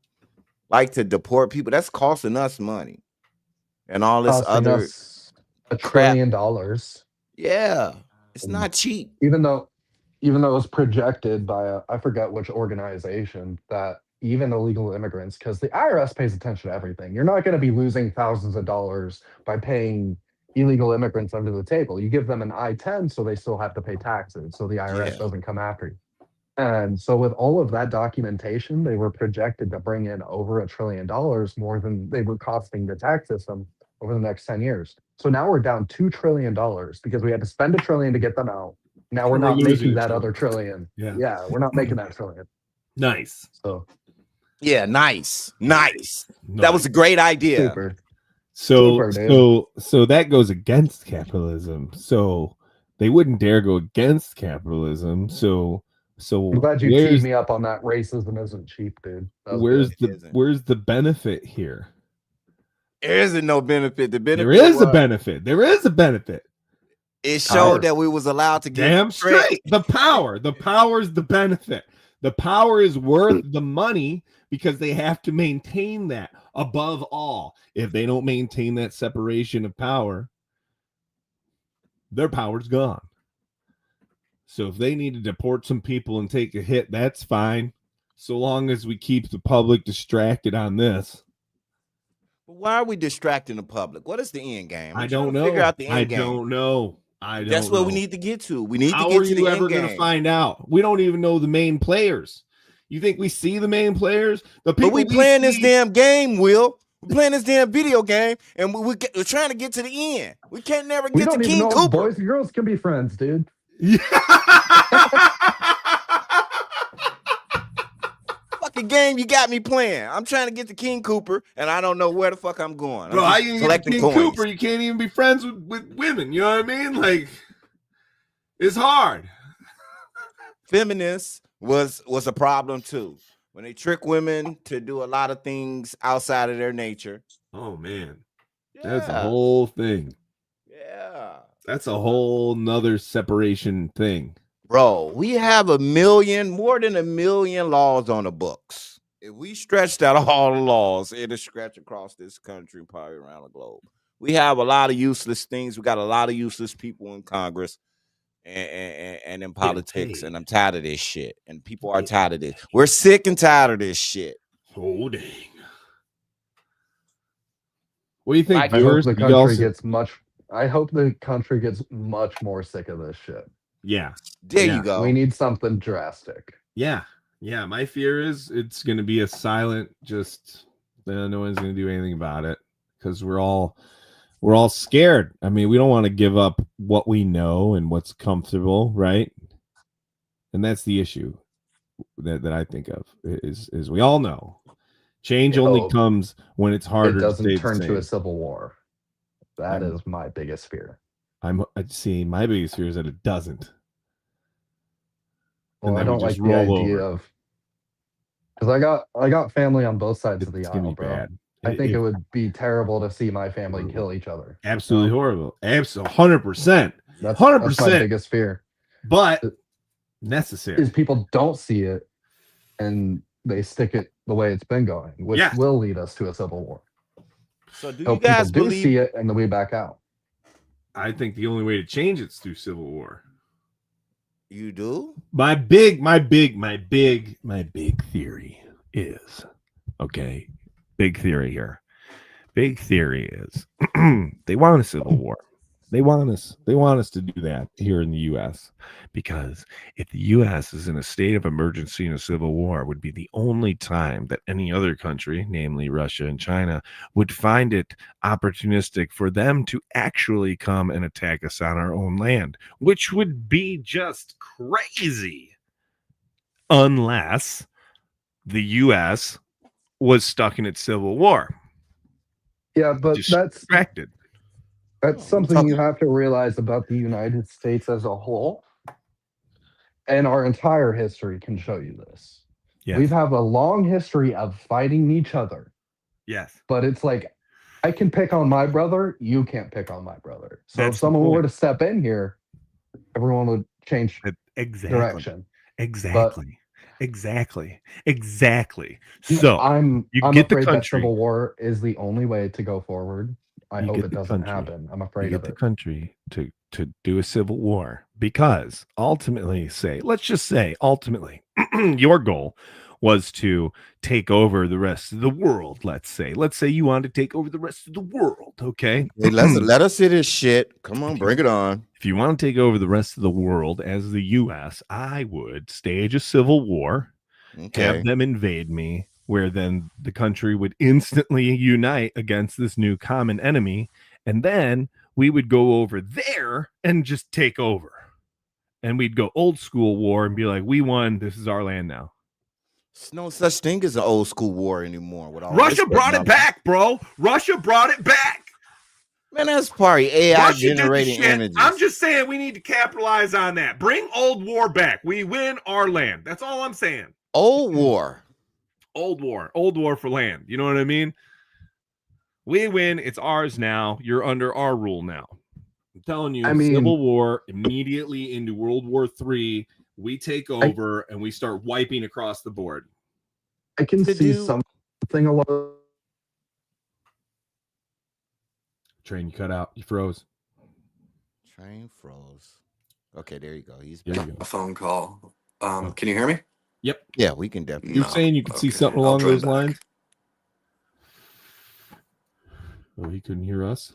Like to deport people. That's costing us money. And all this Costing other us $1 trillion. Yeah. It's not cheap. Even though it was projected by I forget which organization that even illegal immigrants, because the IRS pays attention to everything. You're not going to be losing thousands of dollars by paying illegal immigrants under the table. You give them an I-10, so they still have to pay taxes, so the IRS doesn't come after you. And so with all of that documentation, they were projected to bring in over $1 trillion more than they were costing the tax system over the next 10 years. So now we're down $2 trillion because we had to spend $1 trillion to get them out. Now we're not making that other trillion. Yeah, we're not making that trillion. Nice. So yeah, nice. That was a great idea. Super. So that goes against capitalism. So they wouldn't dare go against capitalism. So I'm glad you teed me up on that. Racism isn't cheap, dude. Where's the benefit here? There isn't no benefit. The benefit There is a benefit. It showed that we was allowed to get damn straight. The power is the benefit. The power is worth the money because they have to maintain that. Above all, if they don't maintain that separation of power, their power's gone. So if they need to deport some people and take a hit, that's fine, so long as we keep the public distracted on this. Why are we distracting the public? What is the end game? I don't know. Figure out the end I game. don't know. That's what we need to get to. We need How to get are to you the ever end game. going to find out? We don't even know the main players. You think we see the main players? The people but we playing this damn game, Will. We're playing this damn video game, and we're trying to get to the end. We can't never get to King Cooper. Boys and girls can be friends, dude. Yeah. Fucking game you got me playing. I'm trying to get to King Cooper, and I don't know where the fuck I'm going. Bro, how you get to King Cooper? You can't even be friends with women. You know what I mean? Like, it's hard. Feminists was a problem too. When they trick women to do a lot of things outside of their nature. Oh man. That's a whole thing. Yeah. That's a whole nother separation thing. Bro, we have more than 1 million laws on the books. If we stretched out all the laws, it'll stretch across this country and probably around the globe. We have a lot of useless things. We got a lot of useless people in Congress and in politics, and I'm tired of this shit. And people are tired of this. We're sick and tired of this shit. Oh dang! What do you think, I hope the country gets much more sick of this shit. Yeah, there you go. We need something drastic. Yeah. My fear is it's going to be a silent. Just no one's going to do anything about it because we're all scared. I mean, we don't want to give up what we know and what's comfortable, right? And that's the issue that I think of is we all know change only comes when it's harder. It doesn't to turn to a civil war. That is my biggest fear. My biggest fear is that it doesn't. Well, I don't like the idea of because I got family on both sides of the aisle, bro. Bad. I think it would be terrible to see my family kill each other. Absolutely horrible. Absolutely 100%. That's 100%. That's my biggest fear. But necessary is people don't see it and they stick it the way it's been going, which will lead us to a civil war. So do you guys people do see it and then we back out? I think the only way to change it's through civil war. You do? My big theory is, okay, big theory here. Big theory is they want a civil war. They want us to do that here in the U.S. because if the U.S. is in a state of emergency in a civil war, it would be the only time that any other country, namely Russia and China, would find it opportunistic for them to actually come and attack us on our own land, which would be just crazy unless the U.S. was stuck in its civil war. Yeah, but distracted. That's something you have to realize about the United States as a whole. And our entire history can show you this. Yes. We have a long history of fighting each other. Yes. But it's like, I can pick on my brother, you can't pick on my brother. So if someone were to step in here, everyone would change direction. Exactly. So I'm get afraid the that civil war is the only way to go forward. I hope it doesn't happen. I'm afraid of it. The country to do a civil war because ultimately, let's just say your goal was to take over the rest of the world. Let's say you wanted to take over the rest of the world. Okay, hey, let us see this shit. Come on, bring it on. If you want to take over the rest of the world as the U.S., I would stage a civil war, have them invade me, where then the country would instantly unite against this new common enemy, and then we would go over there and just take over. And we'd go old school war and be like, we won, this is our land now. There's no such thing as an old school war anymore. Russia brought it back, bro. Russia brought it back. Man, that's probably AI generating energy. I'm just saying we need to capitalize on that. Bring old war back. We win our land. That's all I'm saying. Old war for land. You know what I mean? We win. It's ours now. You're under our rule now. telling you, I mean- Civil War immediately into World War III. We take over and we start wiping across the board. I can see something along. Train, you cut out. You froze. Train froze. Okay, there you go. He's There back. you go. A phone call. Can you hear me? Yep. Yeah, we can definitely. You're saying you could see something along those lines? Oh, he couldn't hear us.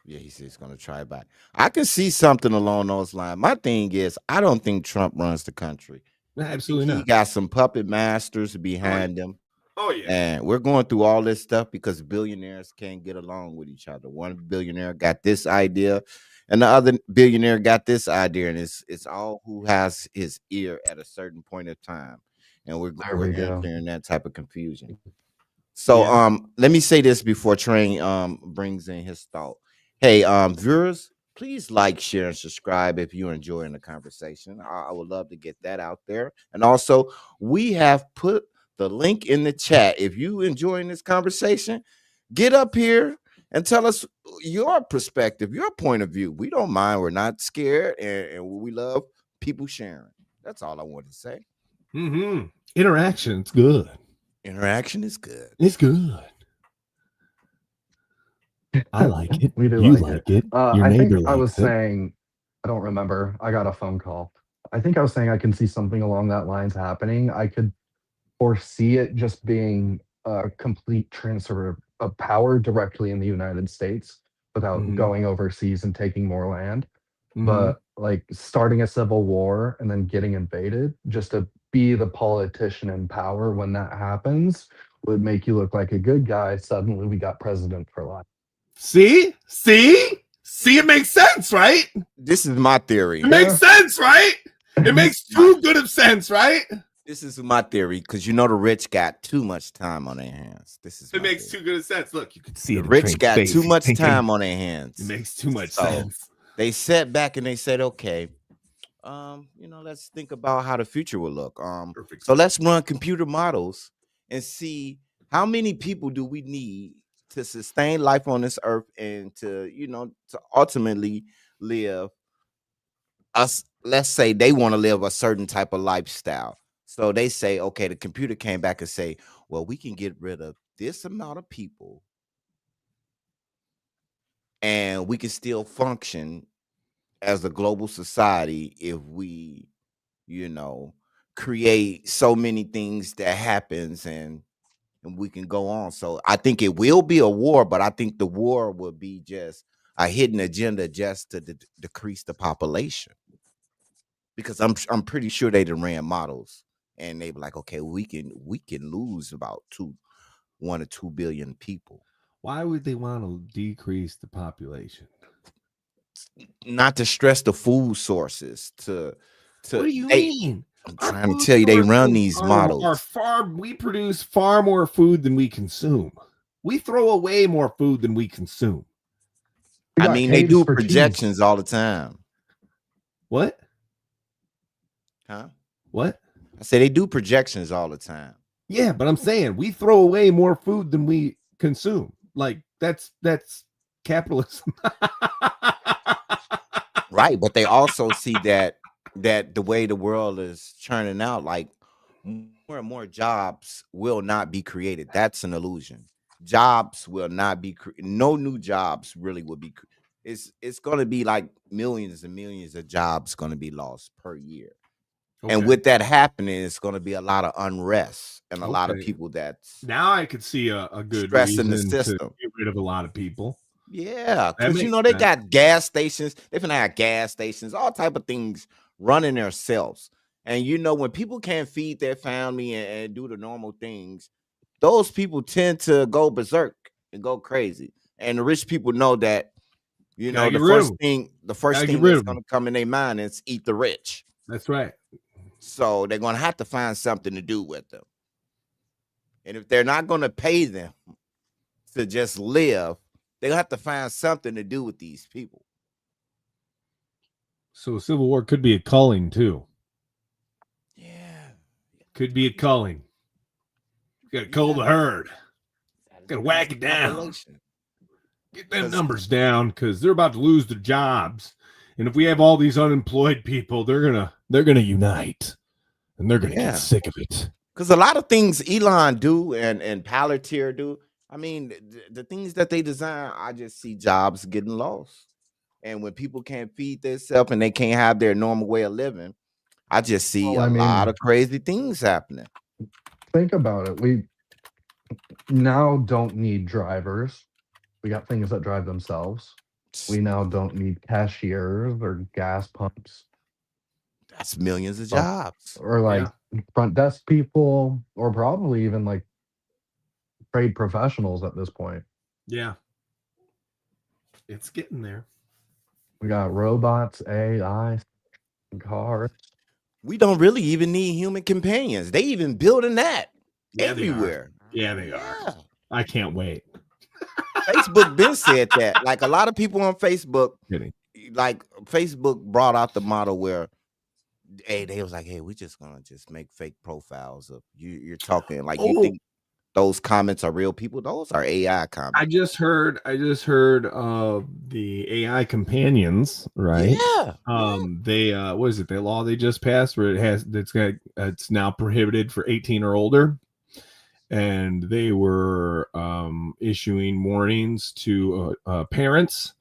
Yeah, he said he's gonna try back. I can see something along those lines. My thing is, I don't think Trump runs the country. Absolutely He not. got some puppet masters behind him. Oh yeah. And we're going through all this stuff because billionaires can't get along with each other. One billionaire got this idea, and the other billionaire got this idea, and it's all who has his ear at a certain point of time. And we're entering that type of confusion. So let me say this before Train brings in his thought. Hey, viewers, please like, share, and subscribe if you're enjoying the conversation. I would love to get that out there. And also, we have put the link in the chat. If you enjoying this conversation, get up here and tell us your perspective, your point of view. We don't mind. We're not scared, and we love people sharing. That's all I wanted to say. Mm-hmm. Interaction's good. Interaction is good. It's good. I like it. We do You like it. Your I neighbor think I was likes it. saying, I don't remember. I got a phone call. I think I was saying I can see something along that lines happening. I could foresee it just being a complete transfer of power directly in the United States without going overseas and taking more land. But like starting a civil war and then getting invaded just to be the politician in power when that happens would make you look like a good guy. Suddenly we got president for life. See, it makes sense, right? This is my theory. It makes sense, right? It makes too good of sense, right? This is my theory because the rich got too much time on their hands. It makes too good of sense. Look, you can see the rich got too much time on their hands. It makes too much sense. They sat back and they said, okay, let's think about how the future will look. So let's run computer models and see how many people do we need to sustain life on this earth and to ultimately live us. Let's say they want to live a certain type of lifestyle. So they say, okay, the computer came back and say, well, we can get rid of this amount of people and we can still function as a global society if we, create so many things that happens and we can go on. So I think it will be a war, but I think the war will be just a hidden agenda just to decrease the population. Because I'm pretty sure they done ran models and they were like, okay, we can lose about 1 or 2 billion people. Why would they want to decrease the population? Not to stress the food sources. What do you mean? I'm trying to tell you, they run these models. We produce far more food than we consume. We throw away more food than we consume. I mean, they do projections all the time. What? Huh? What? I say they do projections all the time. Yeah, but I'm saying we throw away more food than we consume. Like that's capitalism. Right, but they also see that the way the world is churning out, like more and more jobs will not be created. That's an illusion. Jobs will not be no new jobs really will be. It's going to be like millions and millions of jobs going to be lost per year. Okay. And with that happening, it's going to be a lot of unrest and a lot of people that's now I could see a good stress in the reason system to get rid of a lot of people. Yeah, because they got gas stations. They're gonna have gas stations, all type of things running themselves. And when people can't feed their family and do the normal things, those people tend to go berserk and go crazy. And the rich people know that, the first thing that's gonna come in their mind is eat the rich. That's right. So they're gonna have to find something to do with them. And if they're not gonna pay them to just live, they'll have to find something to do with these people. So a civil war could be a culling too. Yeah. Could be a culling. You gotta cull the herd. Gotta whack it down. Get them numbers down because they're about to lose their jobs. And if we have all these unemployed people, they're gonna unite and they're gonna get sick of it. Because a lot of things Elon do and Palantir do, I mean, the things that they design, I just see jobs getting lost. And when people can't feed themselves and they can't have their normal way of living, I just see Well, a I lot mean, of crazy things happening. think about it. We now don't need drivers. We got things that drive themselves. We now don't need cashiers or gas pumps. That's millions of jobs. Or like front desk people, or probably even like trade professionals at this point. Yeah. It's getting there. We got robots, AI, cars. We don't really even need human companions. They even building that everywhere. Yeah, they are. I can't wait. Facebook been said that. Like a lot of people on Facebook, like Facebook brought out the model where they was like, hey, we're just gonna just make fake profiles of you. You're talking like you think those comments are real people. Those are AI comments. I just heard of the AI companions, right? Yeah. They what is it? The law they just passed where it's now prohibited for 18 or older. And they were issuing warnings to parents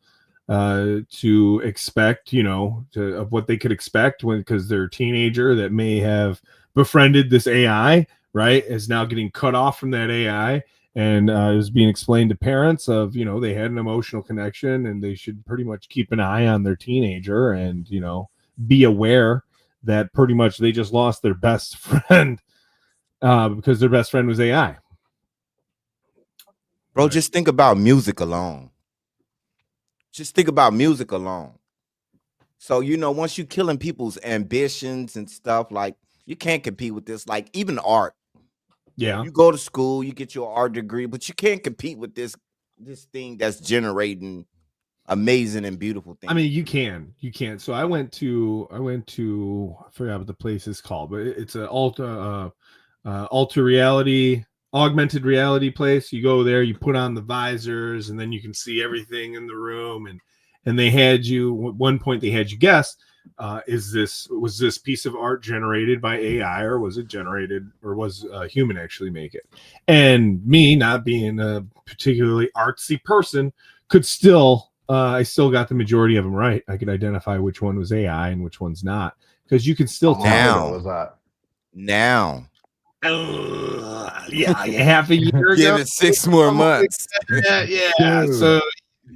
to expect, of what they could expect because their teenager that may have befriended this AI, right, is now getting cut off from that AI. And it was being explained to parents of, they had an emotional connection and they should pretty much keep an eye on their teenager and, be aware that pretty much they just lost their best friend because their best friend was AI. Bro, just think about music alone. So, once you killing people's ambitions and stuff, like you can't compete with this. Like even art. Yeah. You go to school, you get your art degree, but you can't compete with this thing that's generating amazing and beautiful things. I mean, you can. So I went to I forgot what the place is called, but it's an augmented reality place. You go there, you put on the visors, and then you can see everything in the room. And they had you at one point. They had you guess: was this piece of art generated by AI, or was it generated, or was a human actually make it? And me, not being a particularly artsy person, could still. I still got the majority of them right. I could identify which one was AI and which one's not, because you can still tell. Now. Yeah, half a year ago. Give it 6 more months. Yeah. Dude. So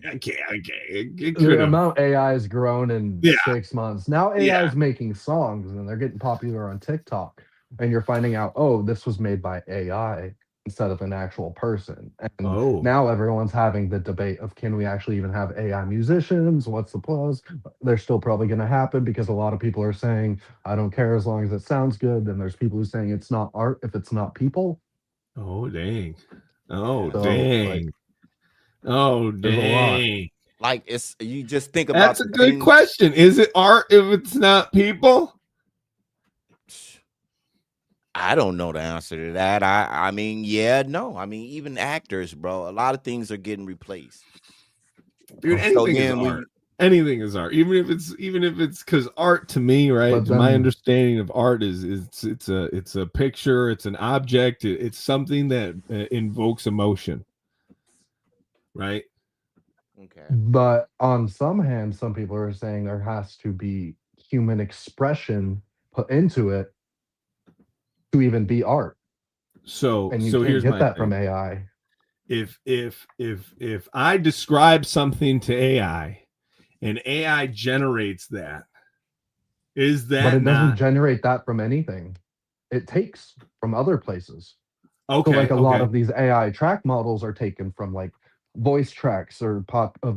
okay. The amount AI has grown in 6 months. Now AI is making songs and they're getting popular on TikTok. And you're finding out, oh, this was made by AI instead of an actual person. And now everyone's having the debate of, can we actually even have AI musicians? What's the plus? They're still probably going to happen because a lot of people are saying, I don't care as long as it sounds good. And there's people who are saying it's not art if it's not people. Oh, dang. There's a lot. Like you just think about that's a good question. Is it art if it's not people? I don't know the answer to that. I mean, yeah, no. I mean, even actors, bro. A lot of things are getting replaced. Dude, anything is art. Anything is art. Even if it's because art to me, right? To my understanding of art is it's a picture, it's an object, it's something that invokes emotion. Right. Okay. But on some hand, some people are saying there has to be human expression put into it to even be art. And you can't here's get my that thing. from AI. If I describe something to AI and AI generates that, is that but it doesn't not generate that from anything. It takes from other places. Okay. So like a lot of these AI track models are taken from like voice tracks or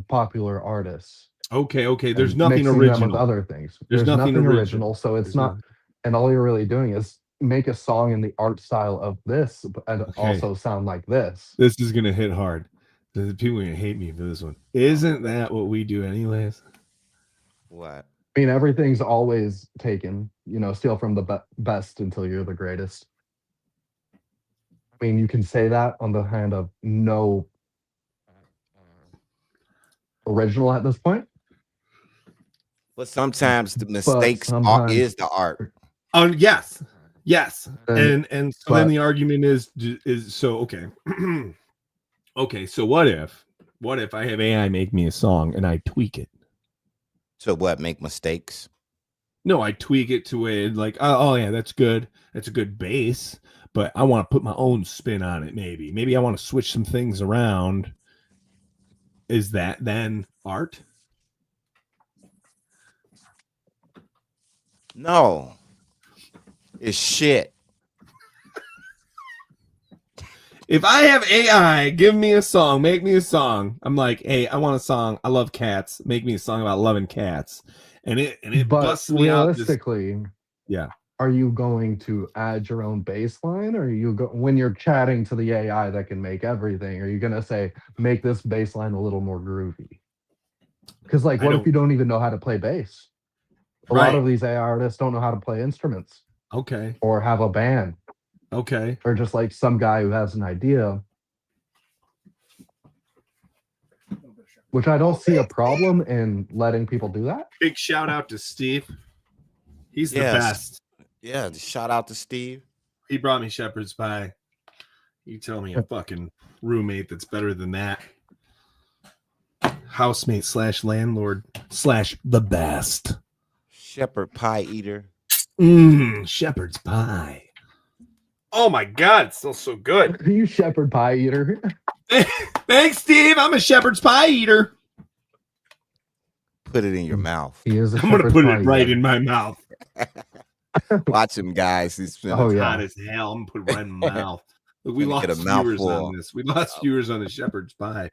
popular artists. Okay. There's nothing mixing original them with other things. There's nothing original. So it's not, and all you're really doing is make a song in the art style of this and also sound like this. This is gonna hit hard. The people are gonna hate me for this one. Isn't that what we do anyways? What? I mean, everything's always taken, steal from the best until you're the greatest. I mean, you can say that on the hand of no original at this point. But sometimes the But mistakes sometimes is the art. Oh yes, And- and so but- then the argument is so okay. Okay, so what if I have AI make me a song and I tweak it? So what? Make mistakes? No, I tweak it to a like, oh yeah, that's good. That's a good base, but I want to put my own spin on it. Maybe I want to switch some things around. Is that then art? No, it's shit. If I have AI give me a song, make me a song, I'm like, hey, I want a song. I love cats. Make me a song about loving cats, and it but busts me out. realistically, Yeah. are you going to add your own baseline, or are you when you're chatting to the AI that can make everything? Are you gonna say make this baseline a little more groovy? Because like, what if you don't even know how to play bass? A lot of these AI artists don't know how to play instruments. Okay. Or have a band. Okay. Or just like some guy who has an idea. Which I don't see a problem in letting people do that. Big shout out to Steve. He's the Yes. best. Yeah, shout out to Steve. He brought me shepherd's pie. You tell me a fucking roommate that's better than that. Housemate / landlord / the best. Shepherd pie eater. Shepherd's pie. Oh my god, it smells so good. Are you shepherd pie eater? Thanks, Steve. I'm a shepherd's pie eater. Put it in your mouth. He is. I'm gonna put it right in my mouth. Watch him, guys. He's Hot as hell. I'm gonna put it right in my mouth. Look, we lost viewers on this. We lost viewers on the shepherd's pie.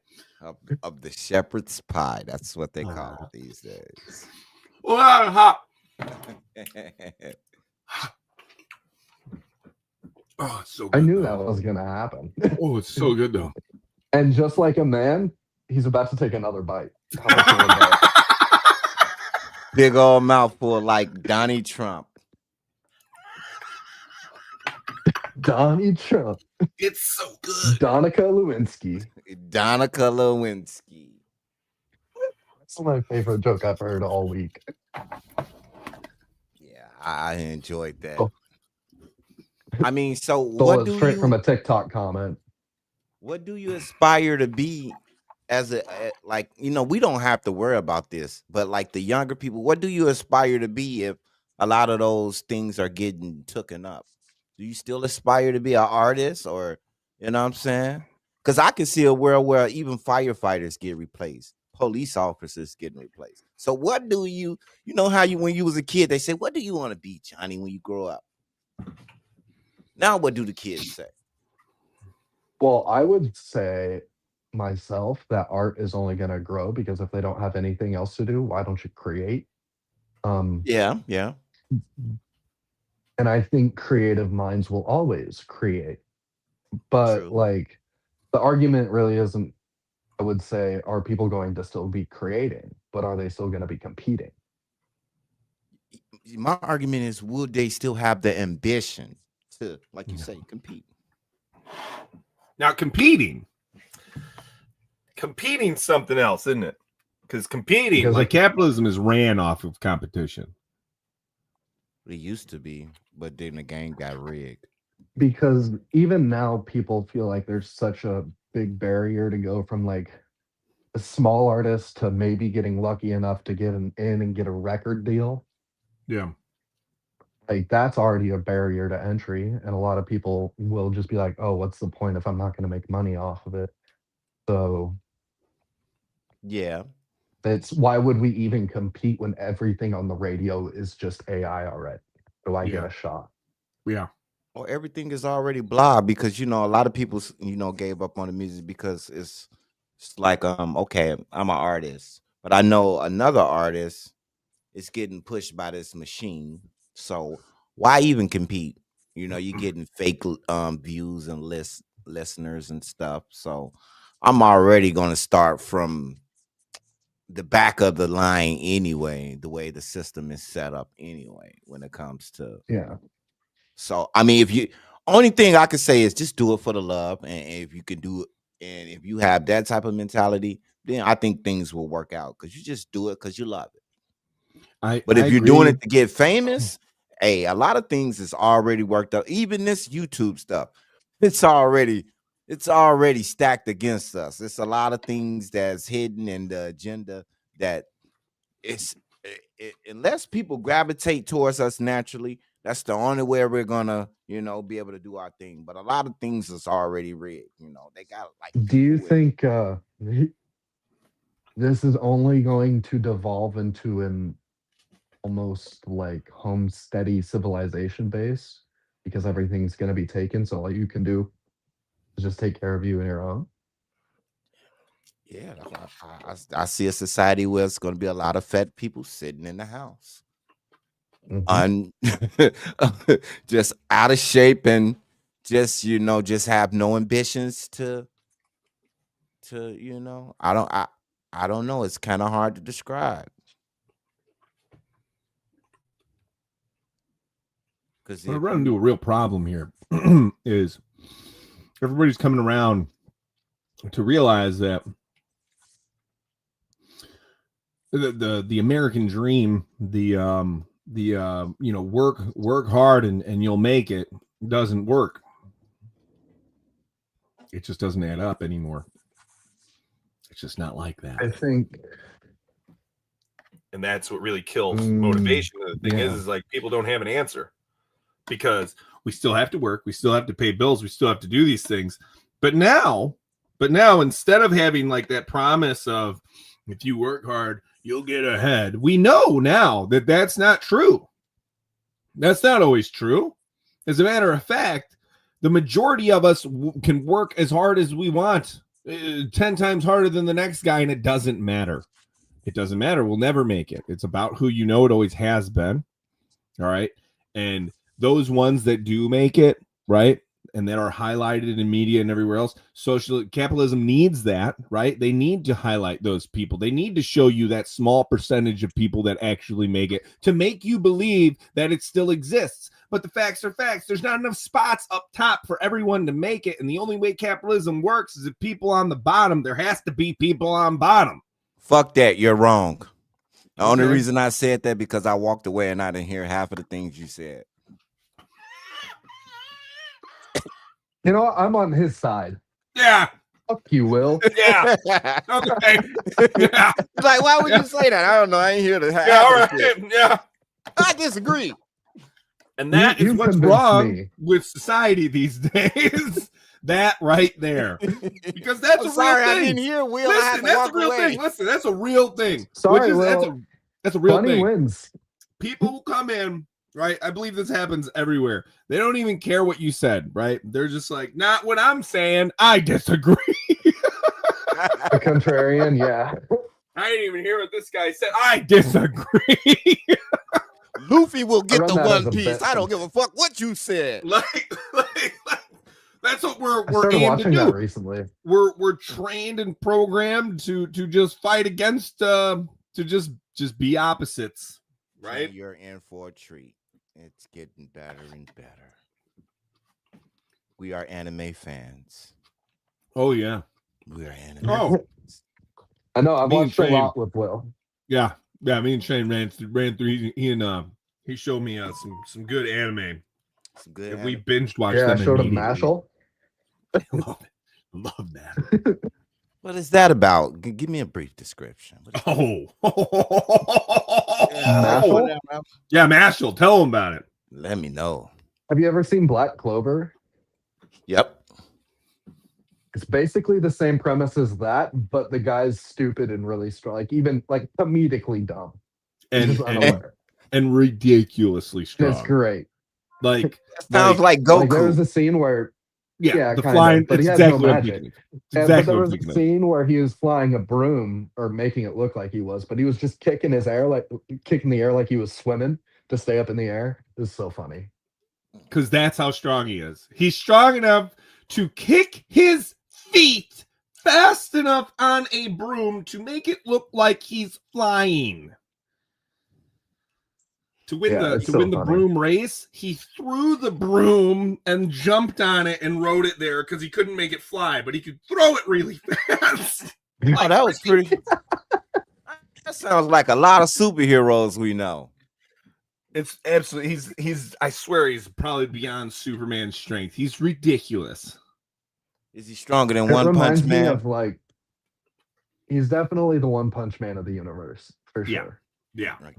Of the shepherd's pie. That's what they call it these days. Well, hot. Oh, it's so good. I knew that was gonna happen. Oh, it's so good though. And just like a man, he's about to take another bite. Big old mouthful like Donnie Trump. Donnie Trump. It's so good. Donica Lewinsky. Donica Lewinsky. That's my favorite joke I've heard all week. Yeah, I enjoyed that. Oh. I mean, so Stole it straight from a TikTok comment. What do you aspire to be as a like, you know, we don't have to worry about this, but like the younger people, what do you aspire to be if a lot of those things are getting taken up? Do you still aspire to be an artist, or you know what I'm saying? Because I can see a world where even firefighters get replaced, police officers getting replaced. So what do you know how you, when you was a kid, they say, what do you want to be, Johnny, when you grow up? Now what do the kids say? Well, I would say myself that art is only going to grow because if they don't have anything else to do, why don't you create? Yeah. And I think creative minds will always create. But like the argument really isn't, I would say, are people going to still be creating, but are they still going to be competing? My argument is, would they still have the ambition to, like you say, compete? Now competing's something else, isn't it? Because like capitalism is ran off of competition. It used to be, but then the game got rigged. Because even now people feel like there's such a big barrier to go from like a small artist to maybe getting lucky enough to get in and get a record deal. Yeah. Like that's already a barrier to entry. And a lot of people will just be like, oh, what's the point if I'm not going to make money off of it? So yeah, that's why would we even compete when everything on the radio is just AI already? Do I get a shot? Yeah. Or everything is already blah, because you know a lot of people gave up on the music because it's like okay, I'm an artist, but I know another artist is getting pushed by this machine, so why even compete? You know, you're getting fake views and listeners and stuff, so I'm already going to start from the back of the line anyway, the way the system is set up anyway when it comes to So I mean, if you only thing I could say is just do it for the love, and if you can do it, and if you have that type of mentality, then I think things will work out because you just do it because you love it. But if you're doing it to get famous, hey, a lot of things is already worked out. Even this YouTube stuff, it's already stacked against us. It's a lot of things that's hidden in the agenda that unless people gravitate towards us naturally, that's the only way we're gonna, be able to do our thing. But a lot of things is already rigged. They got like. Do you think this is only going to devolve into an almost like homesteady civilization base because everything's going to be taken? So all you can do is just take care of you and your own. Yeah, I see a society where it's going to be a lot of fat people sitting in the house, just out of shape and just just have no ambitions to I don't know. It's kind of hard to describe because we're running into a real problem here. Is everybody's coming around to realize that the American dream, work hard and you'll make it, doesn't work. It just doesn't add up anymore. It's just not like that. I think, and that's what really kills motivation. The thing is like people don't have an answer because we still have to work, we still have to pay bills, we still have to do these things. But now instead of having like that promise of if you work hard, you'll get ahead, we know now that that's not true. That's not always true. As a matter of fact, the majority of us can work as hard as we want, 10 times harder than the next guy, and it doesn't matter. It doesn't matter. We'll never make it. It's about who you know. It always has been. All right. And those ones that do make it, right, and that are highlighted in media and everywhere else, social capitalism needs that, right? They need to highlight those people. They need to show you that small percentage of people that actually make it to make you believe that it still exists. But the facts are facts. There's not enough spots up top for everyone to make it. And the only way capitalism works is if people on the bottom, there has to be people on bottom. Fuck that. You're wrong. The only reason I said that because I walked away and I didn't hear half of the things you said. I'm on his side. Yeah. Fuck you, Will. Yeah. Okay. Yeah. Like, why would you say that? I don't know. I ain't here to have all right. Yeah. I disagree. And that is what's wrong with society these days. That right there. Because that's a real thing. I didn't hear Will. Listen, that's a real thing. Listen, that's a real thing. Sorry, Will. That's a real Funny thing. Wins. People who come in, right? I believe this happens everywhere. They don't even care what you said, right? They're just like, not what I'm saying. I disagree. A contrarian, yeah. I didn't even hear what this guy said. I disagree. Luffy will get the One Piece. I don't give a fuck what you said. Like that's what we're started aimed watching to do. that recently. We're trained and programmed to just fight against to just be opposites, right? You're in for a treat. It's getting better and better. We are anime fans. Oh yeah, we are anime. Oh, I know. I've watched a lot with Will. Yeah. Me and Shane ran through. He showed me some good anime. Some good. And we binged watched. Yeah, them I showed him immediately. Mashal. Love that. What is that about? Give me a brief description. Oh. Mashal? Yeah, Mashal. Tell him about it. Let me know. Have you ever seen Black Clover? Yep. It's basically the same premise as that, but the guy's stupid and really strong, like even like comedically dumb. And ridiculously strong. It's great. Like sounds like Goku. Like, there was a scene where the flying, but he has exactly no magic. But there was a scene where he was flying a broom or making it look like he was, but he was just kicking the air like he was swimming to stay up in the air. It was so funny. Because that's how strong he is. He's strong enough to kick his feet fast enough on a broom to make it look like he's flying. To win the broom race, he threw the broom and jumped on it and rode it there because he couldn't make it fly, but he could throw it really fast. Oh, that was pretty. That sounds like a lot of superheroes we know. It's absolutely he's I swear he's probably beyond Superman's strength. He's ridiculous. Is he stronger than It One Punch reminds me Man? of like he's definitely the One Punch Man of the universe for sure. Yeah. Okay.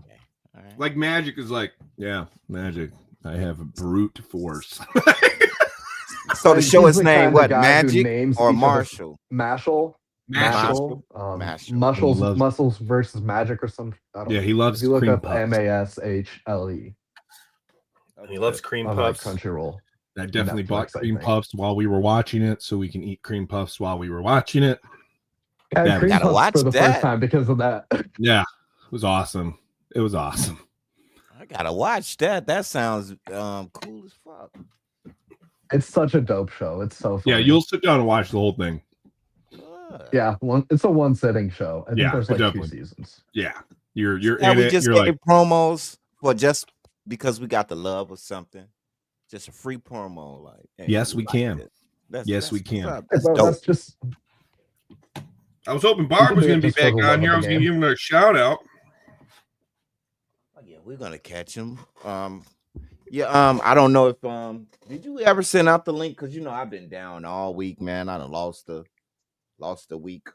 All right. Like Magic is like, yeah, Magic. I have a brute force. So the And show he's is the named kind of what? guy who Magic names or each of the- Marshall? Mashal. Mashal. Muscles versus Magic or something. Yeah, he loves If you look cream up puffs. MASHLE. He loves cream on puffs. Like Crunchyroll. I definitely Netflix, bought I cream think. puffs while we were watching it, so we can eat cream puffs while we were watching it. I had cream Gotta puffs watch for the that. first time because of that. Yeah, it was awesome. It was awesome. I gotta watch that. That sounds cool as fuck. It's such a dope show. It's so funny. Yeah, you'll sit down and watch the whole thing. Yeah, it's a one sitting show. I think Yeah, there's it like 2 definitely- seasons. Yeah, you're Now in we it. just You're gave like, promos for just because we got the love or something. Just a free promo, like hey, yes, we like can. this. That's, Yes, that's we what's can. up. Hey, That's bro, dope. that's just I was hoping Barb was do it going to be just for back the love on here. of I was the going to game. give him a shout out. Oh, yeah, we're gonna catch him. I don't know if did you ever send out the link? Because you know I've been down all week, man. I done lost the week.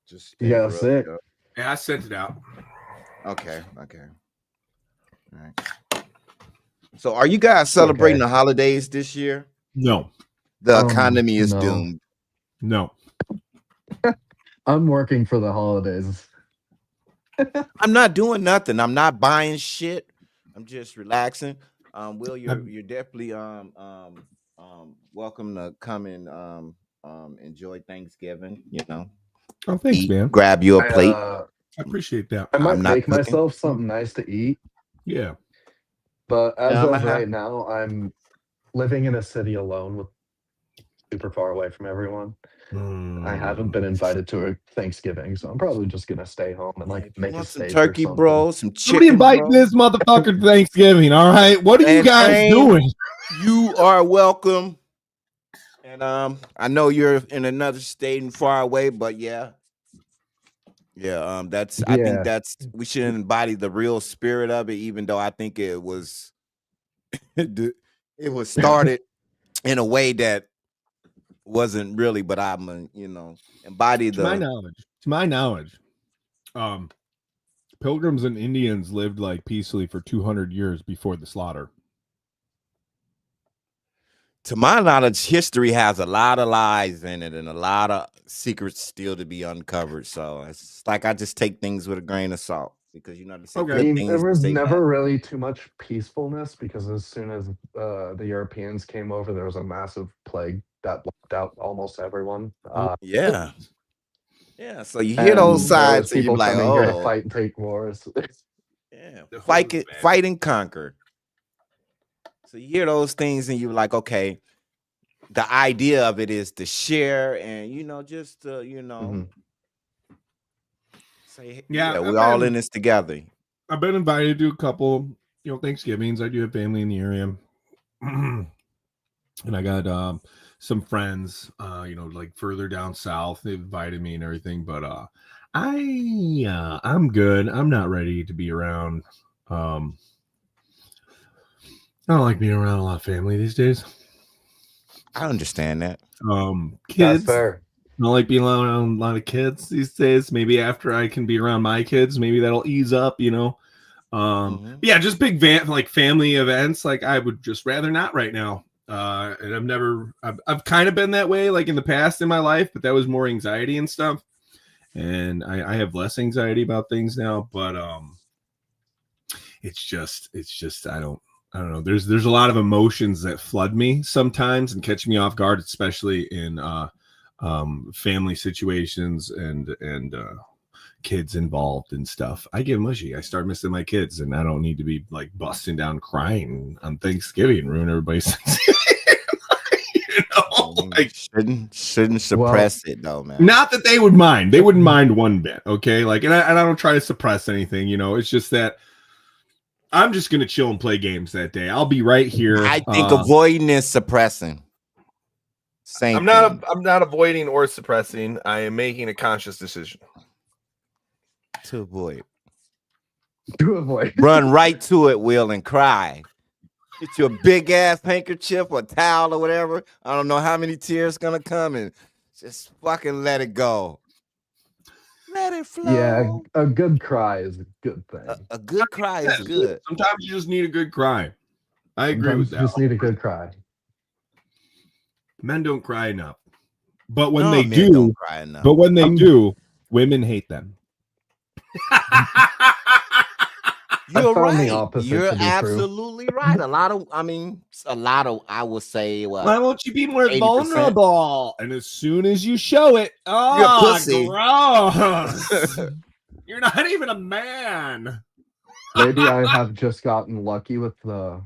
Just you got real sick. stuff. Yeah, I sent it out. Okay. All right. So are you guys celebrating Okay. the holidays this year? No, The economy is no. doomed. no. I'm working for the holidays. I'm not doing nothing. I'm not buying shit. I'm just relaxing. Will, you're definitely welcome to come and enjoy Thanksgiving. You know, Oh, thanks, man. grab you a plate. I appreciate that. I might I'm not make cooking. myself something nice to eat, Yeah. but as Yeah, I'm of gonna have- right now, I'm living in a city alone with super far away from everyone. I haven't been invited to a Thanksgiving, so I'm probably just gonna stay home and like make a Want some steak turkey, or something. bro. Some Somebody chicken, invite bro. this motherfucker to Thanksgiving. All right, what are you And guys Shane, doing? You are welcome. And I know you're in another state and far away, but yeah. That's I think that's we should embody the real spirit of it, even though I think it was it was started in a way that wasn't really, but I'm embody To my knowledge, Pilgrims and Indians lived like peacefully for 200 years before the slaughter. To my knowledge, history has a lot of lies in it and a lot of secrets still to be uncovered. So it's like I just take things with a grain of salt because they say I good mean, things. there was say never bad. really too much peacefulness because as soon as the Europeans came over, there was a massive plague that wiped out almost everyone. Yeah. So you hear those and there was sides and you're people like, coming here to oh, fight and take wars. yeah, fight and conquer. So you hear those things and you're like, okay, the idea of it is to share and just say, Yeah, we're all in this together. I've been invited to a couple, Thanksgivings. I do have family in the area, and I got some friends, like further down south. They invited me and everything, but I'm good. I'm not ready to be around. I don't like being around a lot of family these days. I understand that. Kids. That's fair. I don't like being around a lot of kids these days. Maybe after I can be around my kids, maybe that'll ease up, but yeah, just big family events. Like I would just rather not right now. And I've kind of been that way like in the past in my life, but that was more anxiety and stuff. And I have less anxiety about things now, but it's just I don't know. There's a lot of emotions that flood me sometimes and catch me off guard, especially in family situations and kids involved and stuff. I get mushy. I start missing my kids, and I don't need to be like busting down crying on Thanksgiving and ruin everybody's shouldn't suppress it though, man. Not that they would mind. They wouldn't mind one bit. Okay, like and I don't try to suppress anything. It's just that I'm just gonna chill and play games that day. I'll be right here. I think avoiding is suppressing. Same I'm not. thing. I'm not avoiding or suppressing. I am making a conscious decision To avoid. To avoid. Run right to it, Will, and cry. Get your big ass handkerchief or towel or whatever. I don't know how many tears gonna come, and just fucking let it go. Let it flow. Yeah, a good cry is a good thing. A good cry is good. Sometimes you just need a good cry. I agree with Sometimes you that. just need a good cry. Men don't cry enough, but when No, they men do, don't cry enough. but when they do, women hate them. You're found the right. opposite You're to be true. absolutely right. I would say, what? Why won't you be more 80%? vulnerable? And as soon as you show it, You're a pussy. gross. You're not even a man. Maybe I have just gotten lucky with the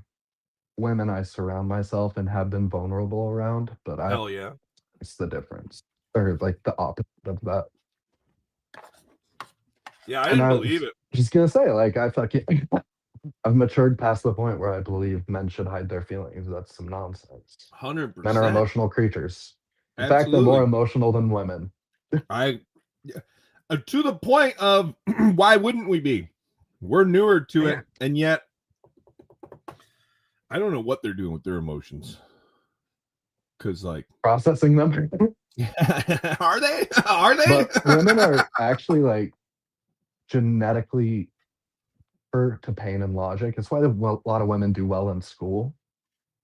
women I surround myself and have been vulnerable around, but Hell yeah. it's the difference. Or like the opposite of that. Yeah, I And didn't I believe was it. just gonna say, like, I've matured past the point where I believe men should hide their feelings. That's some nonsense. 100%. Men are emotional creatures. In fact, they're Absolutely. more emotional than women. To the point of why wouldn't we be? We're newer to it, and yet I don't know what they're doing with their emotions. Because, like, processing them. Are they? Are they? But women are actually like genetically hurt to pain and logic. It's why a lot of women do well in school.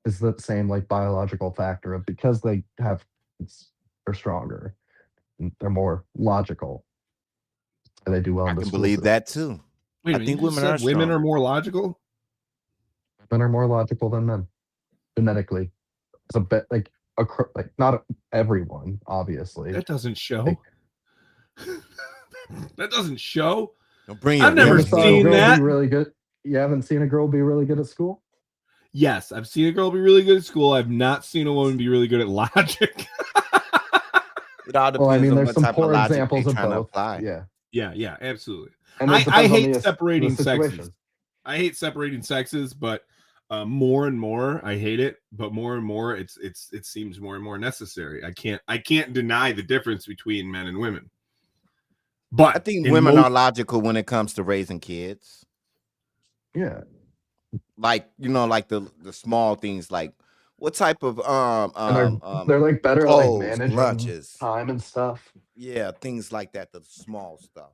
Is the same like biological factor of because they have they're stronger and they're more logical. And they do well in the I can school believe system. that too. Wait, I think women are women are strong. more logical. Men are more logical than men genetically. It's a bit like not everyone, obviously. That doesn't show. Like, that doesn't show. Bring I've never seen that. Be really good. You haven't seen a girl be really good at school? Yes, I've seen a girl be really good at school. I've not seen a woman be really good at logic. It all depends Well, I mean, on there's what some type of poor logic examples they're of trying to both. apply. Yeah, Absolutely. And I depends on hate the separating situation. sexes. I hate separating sexes, but more and more I hate it. But more and more, it seems more and more necessary. I can't deny the difference between men and women. But I think women are logical when it comes to raising kids. Yeah. Like, like the small things, like what type of they're like better at like clothes, managing lunches, time and stuff. Yeah, things like that, the small stuff.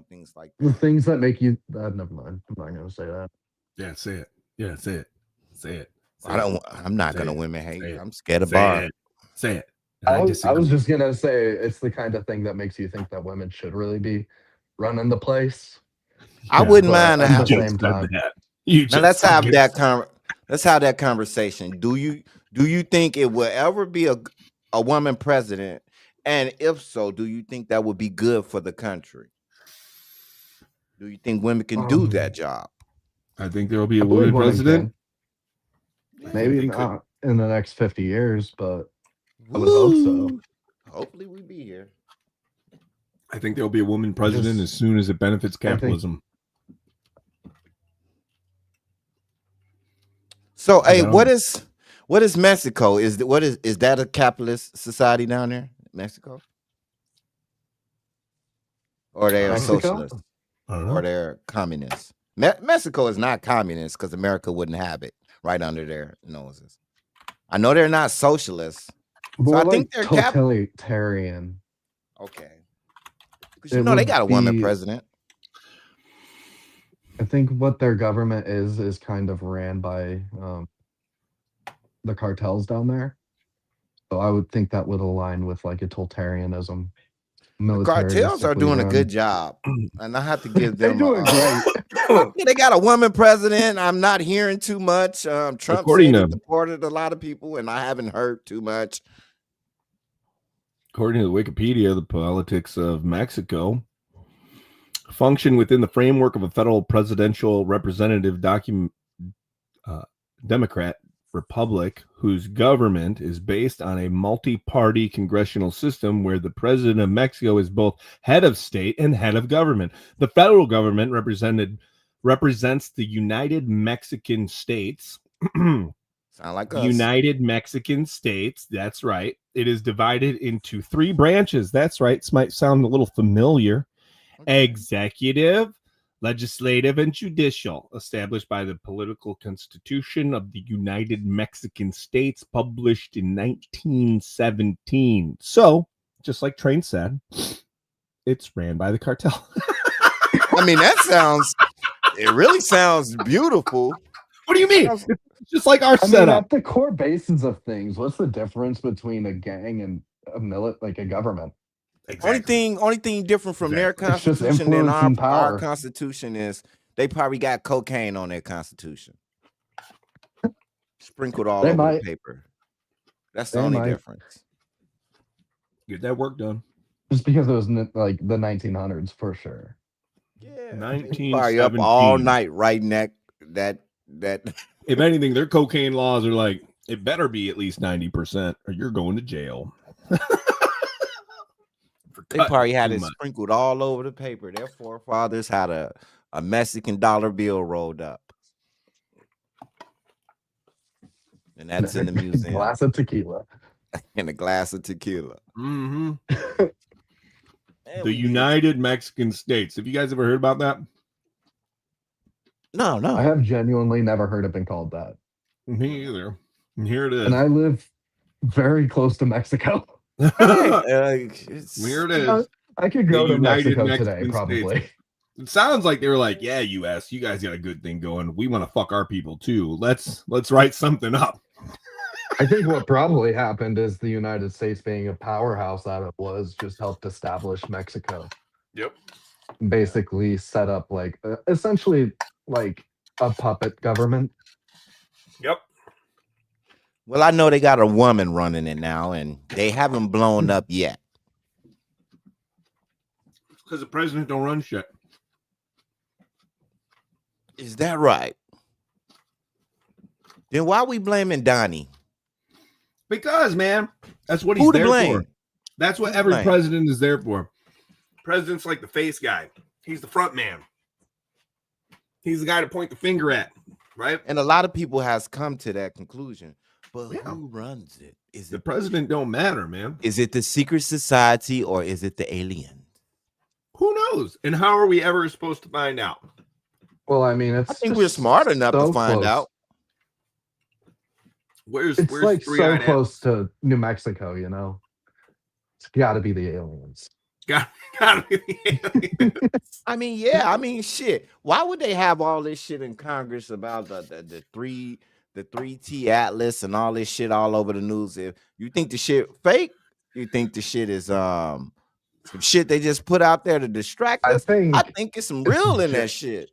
Things like The that. things that make you never mind. I'm not gonna say that. Yeah, say it. Yeah, say it. Say it. I'm not gonna women hate. I'm scared of say bar. it. Say it. I was just gonna say it's the kind of thing that makes you think that women should really be running the place. I wouldn't mind at the having same time. Now let's have that conversation. Do you think it will ever be a woman president? And if so, do you think that would be good for the country? Do you think women can do that job? I think there will be a woman president. Maybe not in the next 50 years, but I would hope so. Hopefully we be here. I think there will be a woman president as soon as it benefits capitalism. So, hey, what is Mexico? Is that a capitalist society down there, Mexico? Or they're socialists? Or they're communists? Mexico is not communist because America wouldn't have it right under their noses. I know they're not socialists. So I think they're totalitarian. Okay. Because they got a woman president. I think what their government is kind of ran by the cartels down there. So I would think that would align with like a totalitarianism. The cartels are doing a good job, and I have to give them. They're doing great. They got a woman president. I'm not hearing too much. Trump said he deported a lot of people, and I haven't heard too much. According to the Wikipedia, the politics of Mexico function within the framework of a federal presidential representative Democrat republic whose government is based on a multi-party congressional system where the president of Mexico is both head of state and head of government. The federal government represents the United Mexican States. Sound like The us. United Mexican States. That's right. It is divided into 3 branches. That's right. This might sound a little familiar. Okay. Executive, legislative, and judicial, established by the political constitution of the United Mexican States, published in 1917. So, just like Train said, it's ran by the cartel. I mean, it really sounds beautiful. What do you mean? Sounds- It's just like our I mean, setup. at the core basis of things, what's the difference between a gang and a government? Exactly. Only thing different from their It's just constitution than influence and our power. constitution is they probably got cocaine on their constitution. Sprinkled all They over might. the paper. That's the They only might. difference. Get that work done. Just because it was like the 1900s for sure. Yeah. 1917. Up all night writing that. If anything, their cocaine laws are like, it better be at least 90% or you're going to jail. They probably had it sprinkled all over the paper. Their forefathers had a Mexican dollar bill rolled up. And that's in the museum. Glass of tequila. In a glass of tequila. Mm-hmm. The United Mexican States. Have you guys ever heard about that? No. I have genuinely never heard it been called that. Me either. And here it is. And I live very close to Mexico. Here it is. I could go The to United Mexico Mexican today, probably. States. It sounds like they were like, yeah, US, you guys got a good thing going. We want to fuck our people too. Let's write something up. I think what probably happened is the United States being a powerhouse that it was just helped establish Mexico. Yep. Basically set up like essentially like a puppet government. Yep. Well, I know they got a woman running it now, and they haven't blown up yet. Because the president don't run shit. Is that right? Then why are we blaming Donnie? Because, man, that's what he's Who to there blame? for. That's what Who to every blame? president is there for. President's like the face guy. He's the front man. He's the guy to point the finger at, right? And a lot of people has come to that conclusion. But Yeah. who runs it? Is The it president don't matter, man. is it the secret society or is it the alien? Who knows? And how are we ever supposed to find out? Well, I mean, it's I think we're smart enough to so find close. out. Where's It's like so Three-Eyed Ed? close to New Mexico, you know. It's got to be the aliens. Gotta be the aliens. I mean, yeah, I mean, shit. Why would they have all this shit in Congress about the 3T Atlas and all this shit all over the news? If you think the shit fake, you think the shit is some shit they just put out there to distract I us. think I think it's some real in that shit.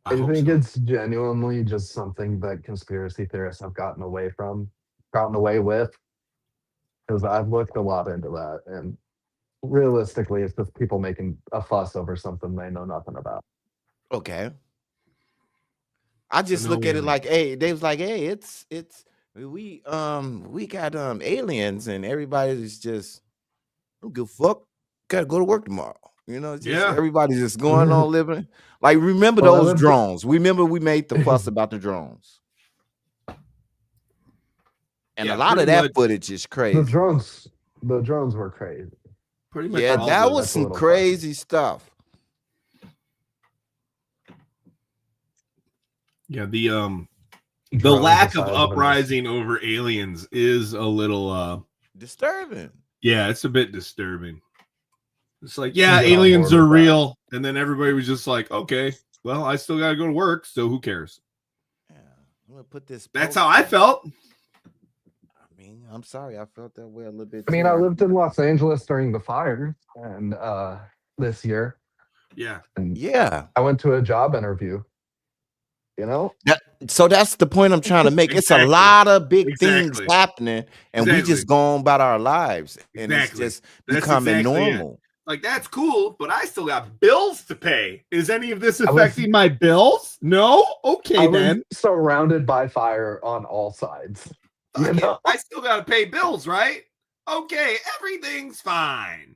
I hope think so. it's genuinely just something that conspiracy theorists have gotten away with. Because I've looked a lot into that, and realistically, it's just people making a fuss over something they know nothing about. Okay. I just no look at it way. like, hey, they was like, hey, it's we got aliens and everybody's just don't give a fuck. Gotta go to work tomorrow. You know, it's just, Yeah. everybody's just going on living. Like, remember Well, I those lived- drones? Remember we made the fuss about the drones. And Yeah, a lot of pretty that much. footage is The crazy. drones were crazy. Pretty much Yeah, all that the- was that's a some little crazy stuff. Yeah, the Drones lack the of size of an uprising over aliens is a little Disturbing. yeah, it's a bit disturbing. It's like, yeah, Get on aliens board are with that. real, and then everybody was just like, okay, well, I still gotta go to work, so who cares? Yeah, I'm gonna put this. That's post how I on. felt. I mean, I'm sorry, I felt that way a little bit. I mean, too. I lived in Los Angeles during the fire, and this year, Yeah. and Yeah. I went to a job interview. You know, So that's the point I'm trying to make. It's a Exactly. lot of big Exactly. things happening, and we Exactly. just go on about our lives, and Exactly. it's just That's becoming exactly it. normal. Like, that's cool, but I still got bills to pay. Is any of this was- affecting my bills? No? Okay, I was then. surrounded by fire on all sides. You Fuck it. know? I still gotta pay bills, right? Okay, everything's fine.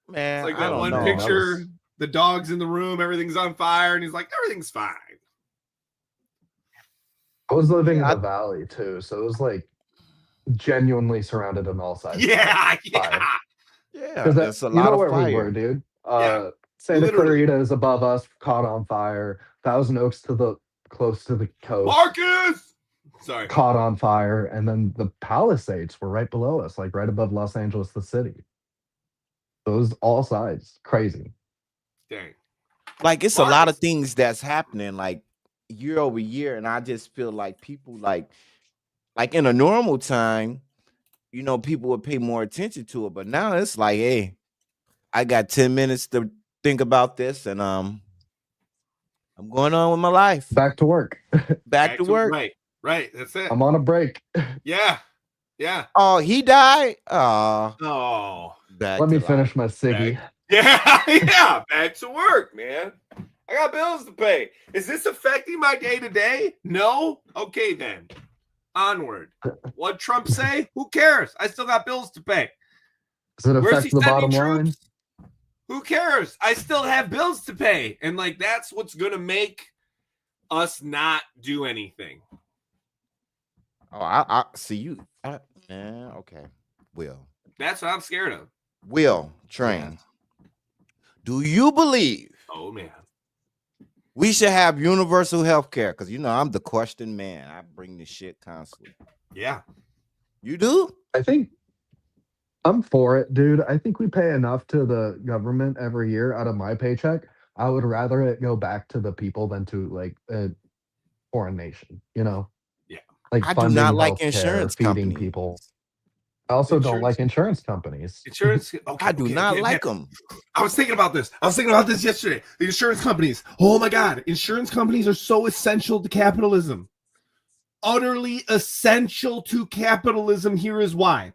Man, It's like I that don't one know. picture, the dog's in the room, everything's on fire, and he's like, everything's fine. I was living in the valley too, so it was like genuinely surrounded on all sides. Yeah, Fire. Yeah, Because there's a you lot know of where we were, fire. dude. Yeah, Santa literally. Clarita is above us, caught on fire. Thousand Oaks to the close to the coast, Marcus. Sorry. caught on fire, and then the Palisades were right below us, like right above Los Angeles, the city. Those all sides, crazy. Dang. Like it's a lot of Marcus. things that's happening like year over year, and I just feel like people like in a normal time, you know, people would pay more attention to it, but now it's like, hey, I got 10 minutes to think about this, and I'm going on with my life. Back to work. Back to work. Right. That's it. I'm on a break. Yeah. Yeah. Oh, he died. Oh. Back Let me to life. finish my ciggy. Yeah. Yeah. Back to work, man. I got bills to pay. Is this affecting my day to day? No. Okay, then. Onward. What Trump say? Who cares? I still got bills to pay. Does it Where's he affect the sending bottom line? troops? Who cares? I still have bills to pay. And like that's what's gonna make us not do anything. Oh, I see you. Yeah, okay. Will. That's what I'm scared of. Will Train. Do you believe Oh man. we should have universal health care? Because you know I'm the question man. I bring this shit constantly. Yeah. You do? I think I'm for it, dude. I think we pay enough to the government every year out of my paycheck. I would rather it go back to the people than to like a foreign nation, you know? Yeah. Like I do funding not like healthcare, insurance feeding companies. people. I also don't like insurance companies. Insurance. Okay, I do not like them. I was thinking about this. I was thinking about this yesterday. The insurance companies. Oh my God. Insurance companies are so essential to capitalism. Utterly essential to capitalism. Here is why.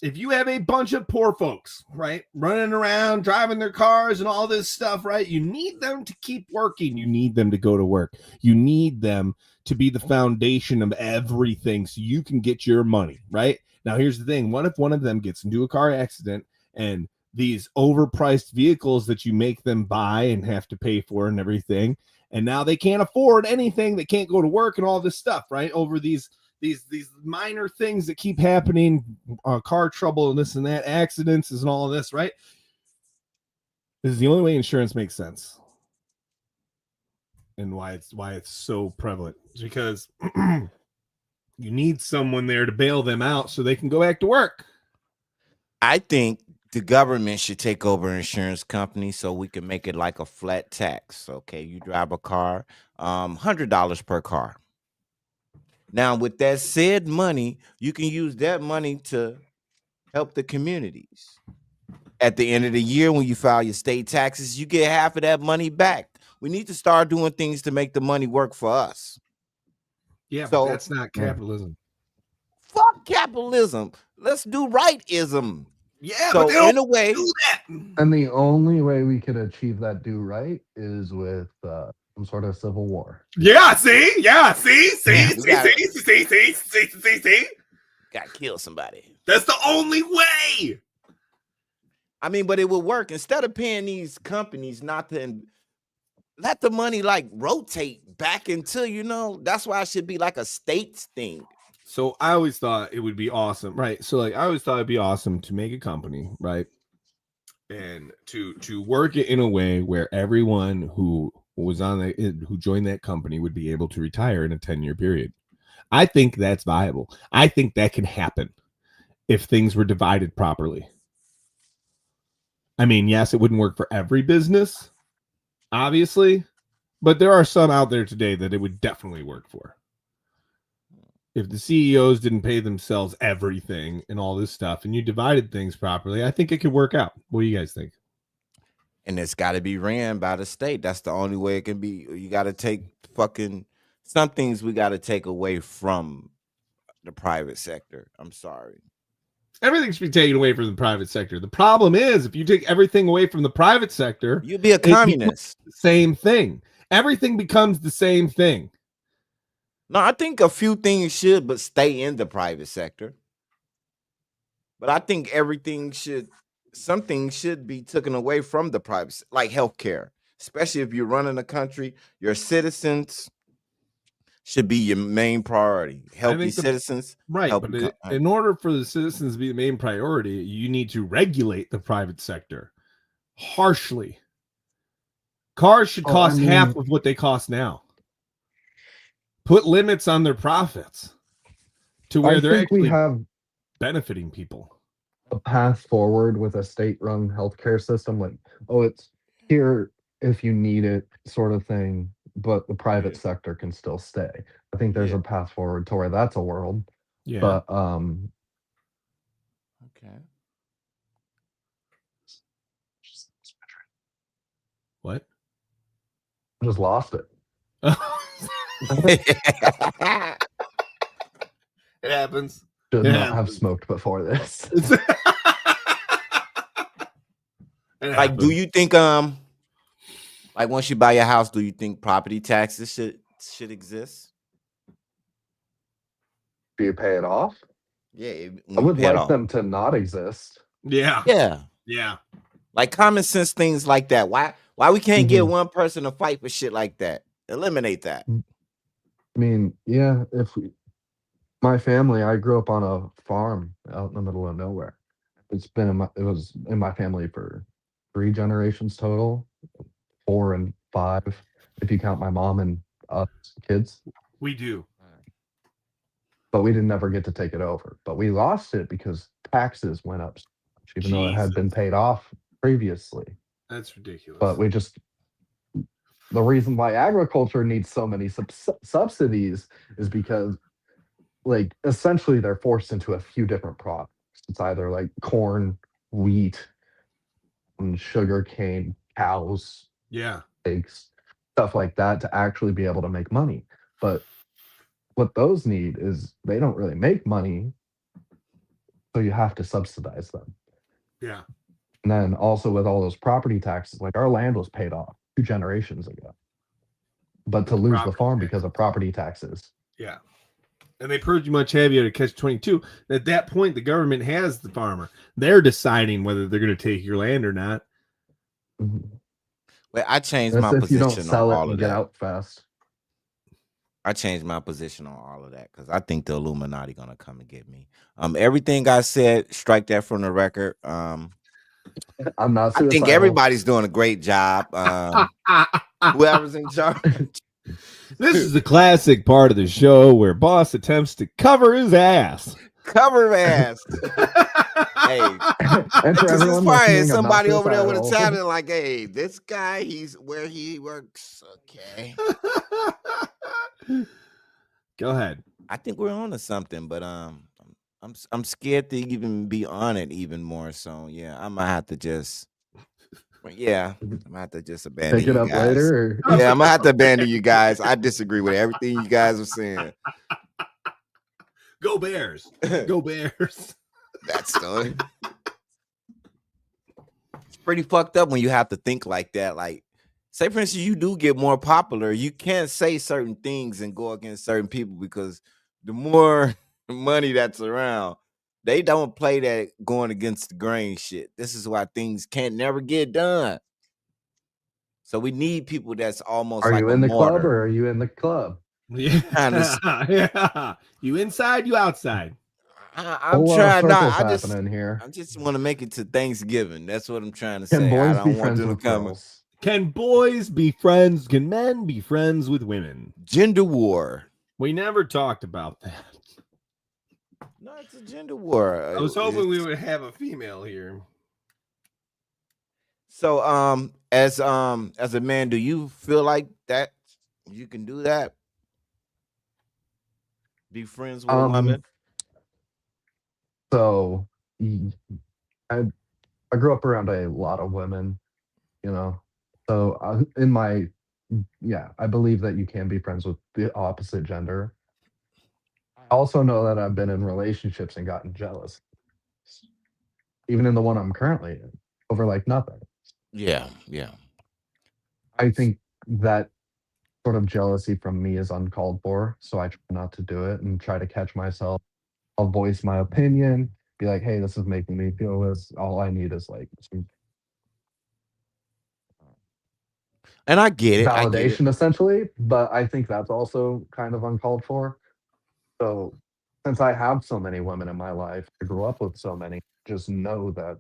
If you have a bunch of poor folks, right, running around, driving their cars and all this stuff, right, you need them to keep working. You need them to go to work. You need them to be the foundation of everything so you can get your money, right? Now, here's the thing. What if one of them gets into a car accident and these overpriced vehicles that you make them buy and have to pay for and everything, and now they can't afford anything, they can't go to work and all this stuff, right? Over these minor things that keep happening, car trouble and this and that, accidents and all of this, right? This is the only way insurance makes sense, and why it's so prevalent. It's because you need someone there to bail them out so they can go back to work. I think the government should take over insurance companies so we can make it like a flat tax. Okay, you drive a car, $100 per car. Now, with that said money, you can use that money to help the communities. At the end of the year, when you file your state taxes, you get half of that money back. We need to start doing things to make the money work for us. Yeah, So, but that's not capitalism. Fuck capitalism. Let's do rightism. Yeah, so but they don't in a way, do that. And the only way we could achieve that do right is with some sort of civil war. Yeah, see? Yeah, see? Gotta kill somebody. That's the only way. I mean, but it would work. Instead of paying these companies not to let the money like rotate back into, you know, that's why it should be like a states thing. So I always thought it would be awesome, right? So like I always thought it'd be awesome to make a company, right? And to work it in a way where everyone who was who joined that company would be able to retire in a 10-year period. I think that's viable. I think that can happen if things were divided properly. I mean, yes, it wouldn't work for every business, obviously, but there are some out there today that it would definitely work for. If the CEOs didn't pay themselves everything and all this stuff and you divided things properly, I think it could work out. What do you guys think? And it's got to be ran by the state. That's the only way it can be. You got to take some things we got to take away from the private sector. I'm sorry. Everything should be taken away from the private sector. The problem is if you take everything away from the private sector, you'd be a communist. Same thing. Everything becomes the same thing. No, I think a few things should but stay in the private sector. But I think some things should be taken away from the private, like healthcare, especially if you're running a country, your citizens should be your main priority. Healthy think citizens, Right, healthy but in order for the citizens to be the main priority, you need to regulate the private sector harshly. Cars should cost half of what they cost now. Put limits on their profits to where they're think we actually have benefiting people. a path forward with a state-run healthcare system, like, oh, it's here if you need it, sort of thing, but the private sector can still stay. I think there's a path forward to where that's a world. Yeah. But Okay. What? I just lost it. It happens. Should not have smoked before this. Like, do you think like once you buy your house, do you think property taxes should exist? Do you pay it off? Yeah, I would like them to not exist. Yeah. Yeah. Yeah. Like common sense things like that. Why we can't get one person to fight for shit like that? Eliminate that. I mean, yeah, my family, I grew up on a farm out in the middle of nowhere. It was in my family for 3 generations total, 4 and 5, if you count my mom and us kids. We do. But we didn't ever get to take it over. But we lost it because taxes went up so much, even though it had been paid off previously. That's ridiculous. But the reason why agriculture needs so many subsidies is because, like, essentially they're forced into a few different products. It's either like corn, wheat, and sugar cane, cows, pigs, stuff like that to actually be able to make money. But what those need is they don't really make money, so you have to subsidize them. Yeah. And then also with all those property taxes, like our land was paid off 2 generations ago. But to lose the farm because of property taxes. Yeah. And they pretty much have you at a catch-22. At that point, the government has the farmer. They're deciding whether they're going to take your land or not. Well, I changed That's my if position you don't sell on it all and of get that. out fast. I changed my position on all of that because I think the Illuminati gonna come and get me. Everything I said, strike that from the record. I'm not suicidal. I think everybody's doing a great job. Whoever's in charge. This is the classic part of the show where boss attempts to cover his ass. Cover ass. Hey, and for everyone listening, somebody over there with a tablet like, hey, this guy, he's where he works. Okay. Go ahead. I think we're on to something, but I'm scared to even be on it even more. So yeah, I'm gonna have to just abandon Pick it you up guys. later. Yeah, I'm gonna have to abandon you guys. I disagree with everything you guys are saying. Go Bears. Go Bears. That's done. It's pretty fucked up when you have to think like that. Like, say for instance, you do get more popular, you can't say certain things and go against certain people because the more money that's around, they don't play that going against the grain shit. This is why things can't never get done. So we need people that's almost Are like you a in the martyr. club or are you in the club? Yeah. Yeah. You inside, you outside. I'm trying not. Happening here. I just want to make it to Thanksgiving. That's what I'm trying to Can say. boys I don't be want friends them to with come. girls? Can boys be friends? Can men be friends with women? Gender war. We never talked about that. No, it's a gender war. I was hoping we would have a female here. So, as a man, do you feel like that you can do that? Be friends with women? So, I grew up around a lot of women, you know. So, I believe that you can be friends with the opposite gender. I also know that I've been in relationships and gotten jealous, even in the one I'm currently in, over like nothing. Yeah. I think that sort of jealousy from me is uncalled for, so I try not to do it and try to catch myself. I'll voice my opinion, be like, hey, this is making me feel this. All I need is like And I get it. I get it. validation essentially, but I think that's also kind of uncalled for. So since I have so many women in my life, I grew up with so many, just know that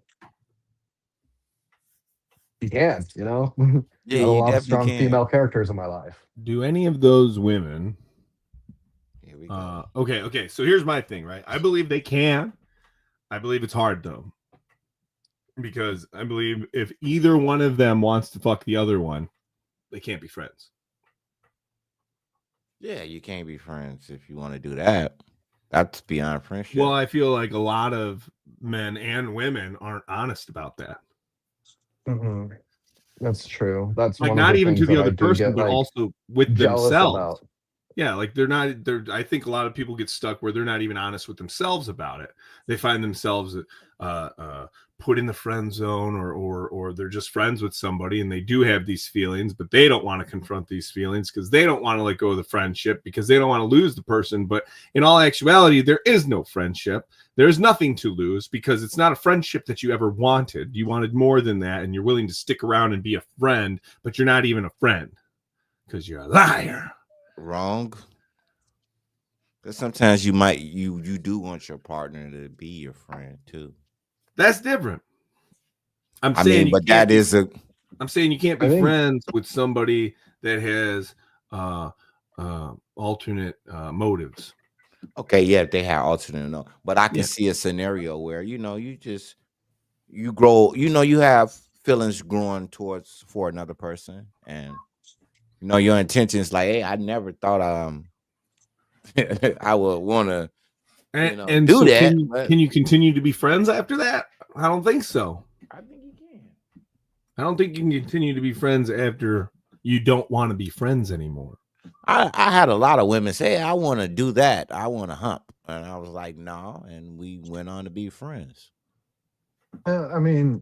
you can, you know? Yeah, Got a you lot of definitely strong can. female characters in my life. Do any of those women? Here we go. Okay. So here's my thing, right? I believe they can. I believe it's hard though, because I believe if either one of them wants to fuck the other one, they can't be friends. Yeah, you can't be friends if you want to do that. That's beyond friendship. Well, I feel like a lot of men and women aren't honest about that. Mhm. That's true. That's Like one of not the even to things the that I other do person, get but like also with jealous themselves. about. Yeah, like they're I think a lot of people get stuck where they're not even honest with themselves about it. They find themselves put in the friend zone, or they're just friends with somebody and they do have these feelings, but they don't want to confront these feelings because they don't want to let go of the friendship, because they don't want to lose the person. But in all actuality, there is no friendship. There's nothing to lose, because it's not a friendship that you ever wanted. You wanted more than that, and you're willing to stick around and be a friend, but you're not even a friend because you're a liar. Wrong. Because sometimes you do want your partner to be your friend too. That's different. I'm I saying mean, you but can't that be, is a I'm saying you can't I be think friends with somebody that has alternate motives. okay. Yeah, if they have alternate, no. But I can Yeah. see a scenario where you grow. You have feelings growing towards for another person, and your intention is like, hey, I never thought I would want to And do so that, can but you continue to be friends after that? I don't think so. I think you can. I don't think you can continue to be friends after you don't want to be friends anymore. I had a lot of women say, I want to do that. I want to hump. And I was like, no. And we went on to be friends. I mean,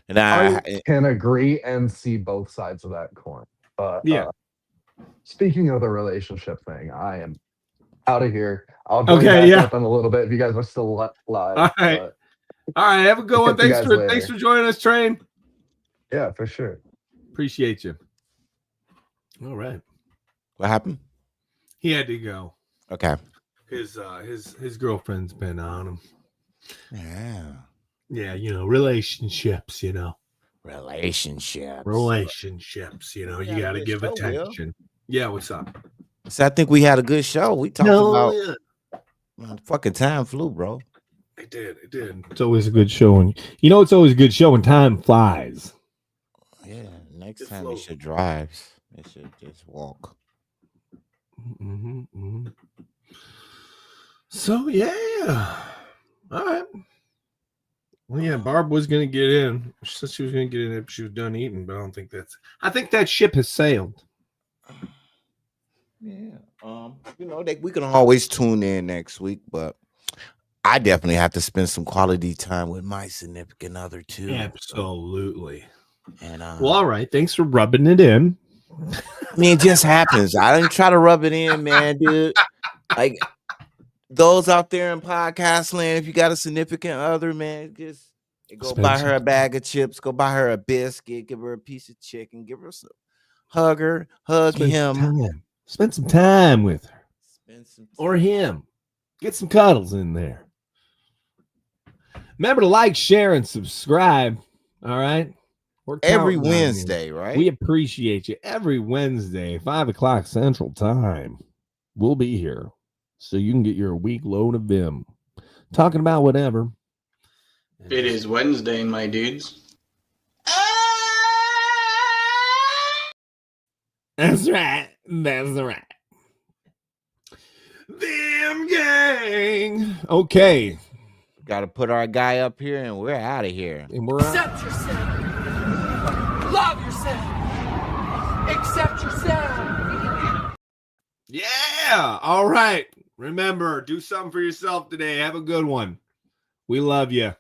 And I can agree and see both sides of that coin. But Yeah. speaking of the relationship thing, I am out of here. I'll join Okay, back yeah. up in a little bit if you guys are still live. All right. But All right. Have a good one. catch you Thanks guys for later. joining us, Train. Yeah, for sure. Appreciate you. All right. What happened? He had to go. Okay. His girlfriend's been on him. Yeah. Yeah, relationships, Relationships. you We had got a to good give show, Will. attention. Yeah, what's up? So I think we had a good show. We talked about yeah. fucking time flew, bro. It did. It's always a good show. And it's always a good show when time flies. Yeah. Next time you should drive. You should just walk. Mm-hmm. So yeah. All right. Well, yeah, Barb was gonna get in. She said she was gonna get in if she was done eating, but I think that ship has sailed. Yeah. We can always tune in next week, but I definitely have to spend some quality time with my significant other too. Absolutely. And well, all right. Thanks for rubbing it in. I mean, it just happens. I didn't try to rub it in, man, dude. Like those out there in podcast land, if you got a significant other, man, just go buy her a bag of chips, go buy her a biscuit, give her a piece of chicken, give her some hug him. Spend some time with her. Or him. Get some cuddles in there. Remember to like, share, and subscribe. All right. Every Wednesday, right? We appreciate you. Every Wednesday, 5:00 Central Time. We'll be here so you can get your week load of Vim. Talking about whatever. It is Wednesday, my dudes. That's right. Vim gang. Okay. Got to put our guy up here and we're out of here. And we're out. Accept yourself. Love yourself. Accept yourself. Yeah. All right. Remember, do something for yourself today. Have a good one. We love you.